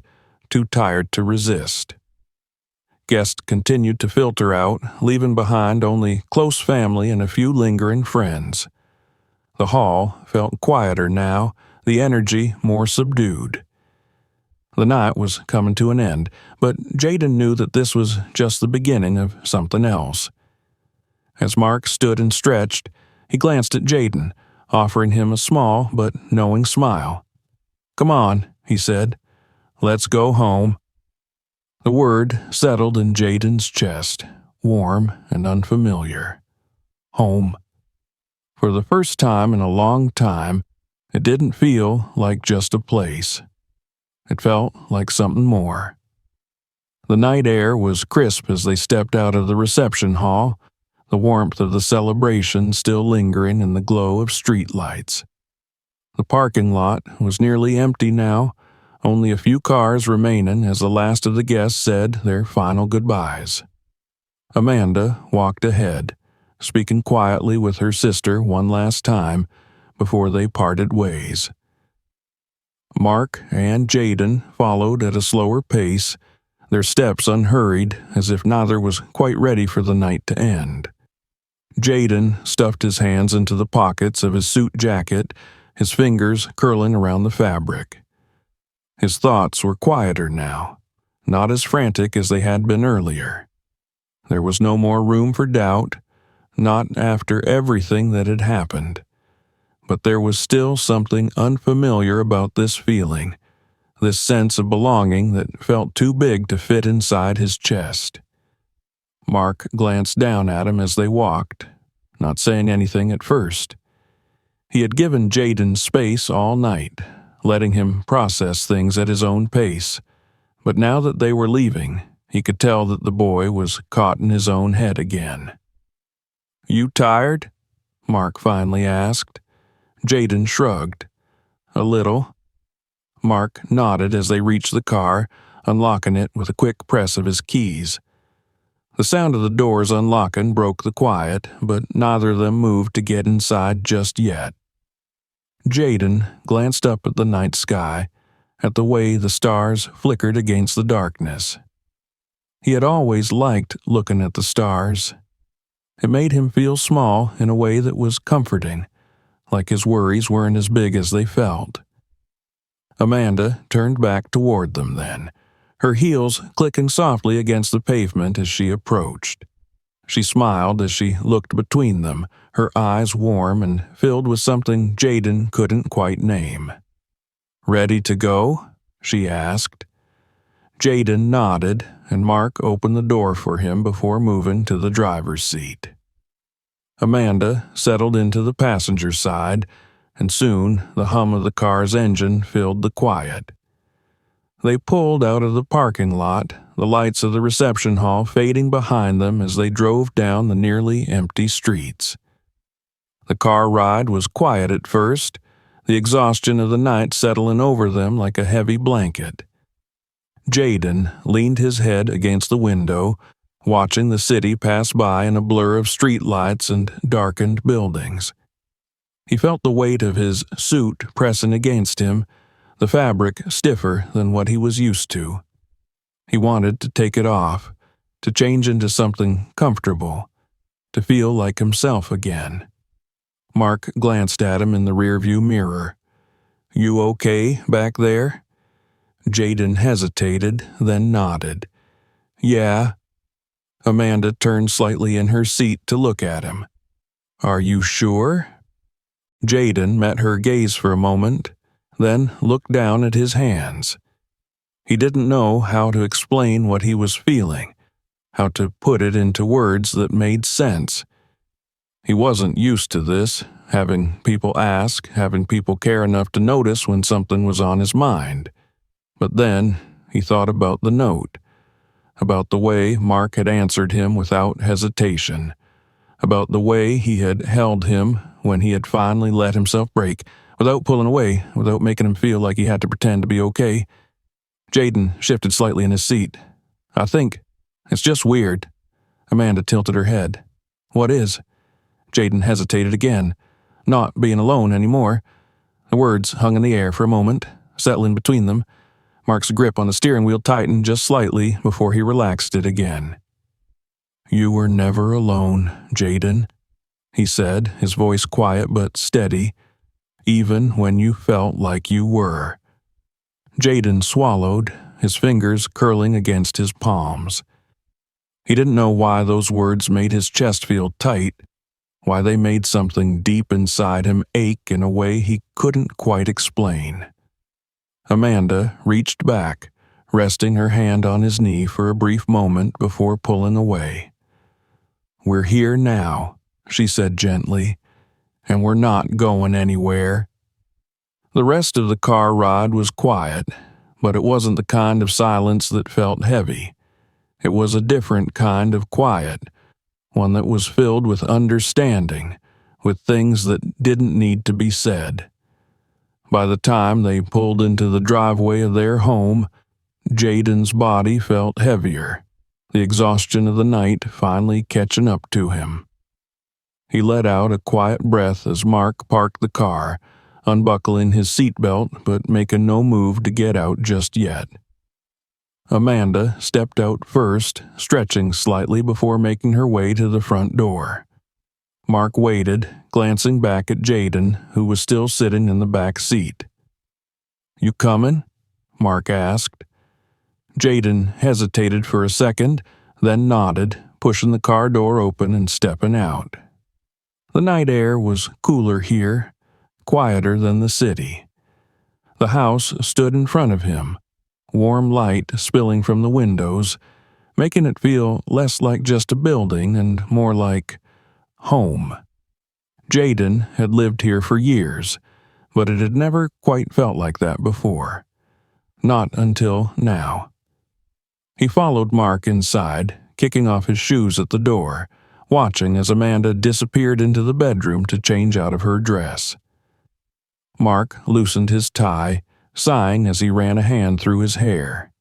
too tired to resist. Guests continued to filter out, leaving behind only close family and a few lingering friends. The hall felt quieter now, the energy more subdued. The night was coming to an end, but Jaden knew that this was just the beginning of something else. As Mark stood and stretched, he glanced at Jaden, offering him a small but knowing smile. "Come on," he said. "Let's go home." The word settled in Jaden's chest, warm and unfamiliar. Home. For the first time in a long time, it didn't feel like just a place. It felt like something more. The night air was crisp as they stepped out of the reception hall, the warmth of the celebration still lingering in the glow of street lights. The parking lot was nearly empty now, only a few cars remaining as the last of the guests said their final goodbyes. Amanda walked ahead, speaking quietly with her sister one last time before they parted ways. Mark and Jaden followed at a slower pace, their steps unhurried as if neither was quite ready for the night to end. Jaden stuffed his hands into the pockets of his suit jacket, his fingers curling around the fabric. His thoughts were quieter now, not as frantic as they had been earlier. There was no more room for doubt, not after everything that had happened. But there was still something unfamiliar about this feeling, this sense of belonging that felt too big to fit inside his chest. Mark glanced down at him as they walked, not saying anything at first. He had given Jaden space all night, letting him process things at his own pace, but now that they were leaving, he could tell that the boy was caught in his own head again. "You tired?" Mark finally asked. Jaden shrugged. "A little." Mark nodded as they reached the car, unlocking it with a quick press of his keys. The sound of the doors unlocking broke the quiet, but neither of them moved to get inside just yet. Jaden glanced up at the night sky, at the way the stars flickered against the darkness. He had always liked looking at the stars. It made him feel small in a way that was comforting, like his worries weren't as big as they felt. Amanda turned back toward them then, her heels clicking softly against the pavement as she approached. She smiled as she looked between them, her eyes warm and filled with something Jaden couldn't quite name. "Ready to go?" she asked. Jaden nodded, and Mark opened the door for him before moving to the driver's seat. Amanda settled into the passenger side, and soon the hum of the car's engine filled the quiet. They pulled out of the parking lot, the lights of the reception hall fading behind them as they drove down the nearly empty streets. The car ride was quiet at first, the exhaustion of the night settling over them like a heavy blanket. Jaden leaned his head against the window, watching the city pass by in a blur of streetlights and darkened buildings. He felt the weight of his suit pressing against him, the fabric stiffer than what he was used to. He wanted to take it off, to change into something comfortable, to feel like himself again. Mark glanced at him in the rearview mirror. "You okay back there?" Jaden hesitated, then nodded. "Yeah." Amanda turned slightly in her seat to look at him. "Are you sure?" Jaden met her gaze for a moment, then looked down at his hands. He didn't know how to explain what he was feeling, how to put it into words that made sense. He wasn't used to this, having people ask, having people care enough to notice when something was on his mind. But then he thought about the note, about the way Mark had answered him without hesitation, about the way he had held him when he had finally let himself break, without pulling away, without making him feel like he had to pretend to be okay. Jaden shifted slightly in his seat. "I think it's just weird." Amanda tilted her head. "What is?" Jaden hesitated again, not being alone anymore. The words hung in the air for a moment, settling between them. Mark's grip on the steering wheel tightened just slightly before he relaxed it again. "You were never alone, Jaden," he said, his voice quiet but steady, "even when you felt like you were." Jaden swallowed, his fingers curling against his palms. He didn't know why those words made his chest feel tight, why they made something deep inside him ache in a way he couldn't quite explain. Amanda reached back, resting her hand on his knee for a brief moment before pulling away. "We're here now," she said gently, "and we're not going anywhere." The rest of the car ride was quiet, but it wasn't the kind of silence that felt heavy. It was a different kind of quiet, one that was filled with understanding, with things that didn't need to be said. By the time they pulled into the driveway of their home, Jaden's body felt heavier, the exhaustion of the night finally catching up to him. He let out a quiet breath as Mark parked the car, unbuckling his seatbelt but making no move to get out just yet. Amanda stepped out first, stretching slightly before making her way to the front door. Mark waited, glancing back at Jaden, who was still sitting in the back seat. "You coming?" Mark asked. Jaden hesitated for a second, then nodded, pushing the car door open and stepping out. The night air was cooler here, quieter than the city. The house stood in front of him, warm light spilling from the windows, making it feel less like just a building and more like home. Jaden had lived here for years, but it had never quite felt like that before. Not until now. He followed Mark inside, kicking off his shoes at the door, watching as Amanda disappeared into the bedroom to change out of her dress. Mark loosened his tie, sighing as he ran a hand through his hair.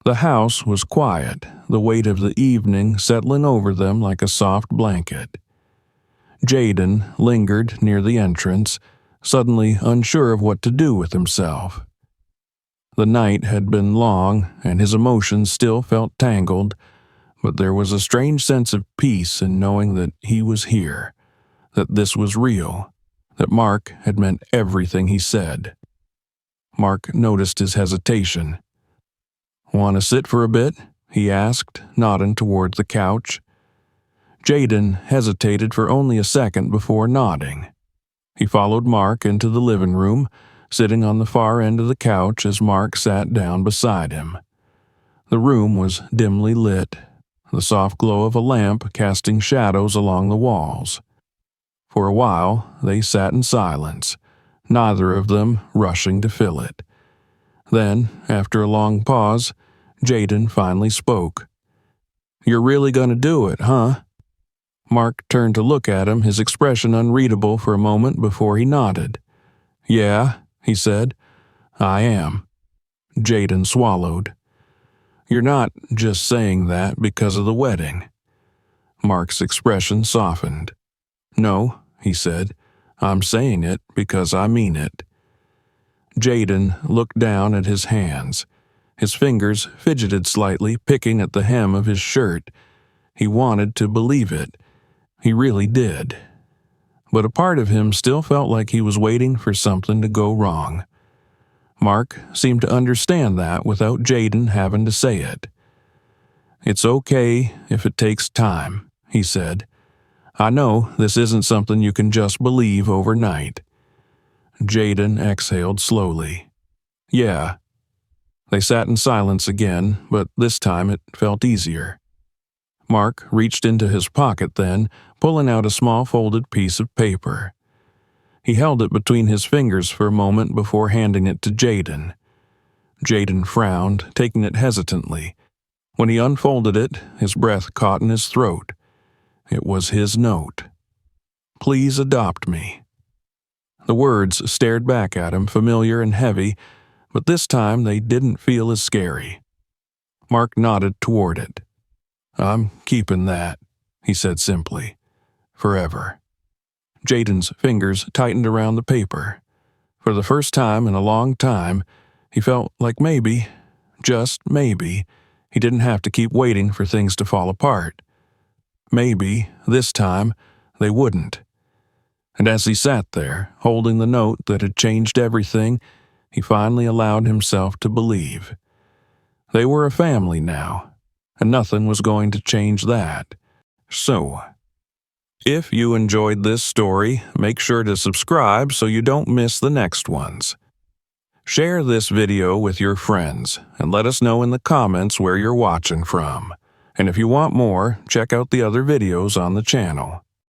The house was quiet, the weight of the evening settling over them like a soft blanket. Jaden lingered near the entrance, suddenly unsure of what to do with himself. The night had been long, and his emotions still felt tangled, But there was a strange sense of peace in knowing that he was here, that this was real, that Mark had meant everything he said. Mark noticed his hesitation. "Want to sit for a bit?" he asked, nodding toward the couch. Jaden hesitated for only a second before nodding. He followed Mark into the living room, sitting on the far end of the couch as Mark sat down beside him. The room was dimly lit, the soft glow of a lamp casting shadows along the walls. For a while, they sat in silence, neither of them rushing to fill it. Then, after a long pause, Jaden finally spoke. "You're really going to do it, huh?" Mark turned to look at him, his expression unreadable for a moment before he nodded. "Yeah," he said, "I am." Jaden swallowed. "You're not just saying that because of the wedding." Mark's expression softened. "No," he said, "I'm saying it because I mean it." Jaden looked down at his hands. His fingers fidgeted slightly, picking at the hem of his shirt. He wanted to believe it. He really did. But a part of him still felt like he was waiting for something to go wrong. Mark seemed to understand that without Jaden having to say it. "It's okay if it takes time," he said. "I know this isn't something you can just believe overnight." Jaden exhaled slowly. "Yeah." They sat in silence again, but this time it felt easier. Mark reached into his pocket then, pulling out a small folded piece of paper. He held it between his fingers for a moment before handing it to Jaden. Jaden frowned, taking it hesitantly. When he unfolded it, his breath caught in his throat. It was his note. "Please adopt me." The words stared back at him, familiar and heavy, but this time they didn't feel as scary. Mark nodded toward it. "I'm keeping that," he said simply. "Forever." Jaden's fingers tightened around the paper. For the first time in a long time, he felt like maybe, just maybe, he didn't have to keep waiting for things to fall apart. Maybe, this time, they wouldn't. And as he sat there, holding the note that had changed everything, he finally allowed himself to believe. They were a family now, and nothing was going to change that. So, if you enjoyed this story, make sure to subscribe so you don't miss the next ones. Share this video with your friends, and let us know in the comments where you're watching from. And if you want more, check out the other videos on the channel.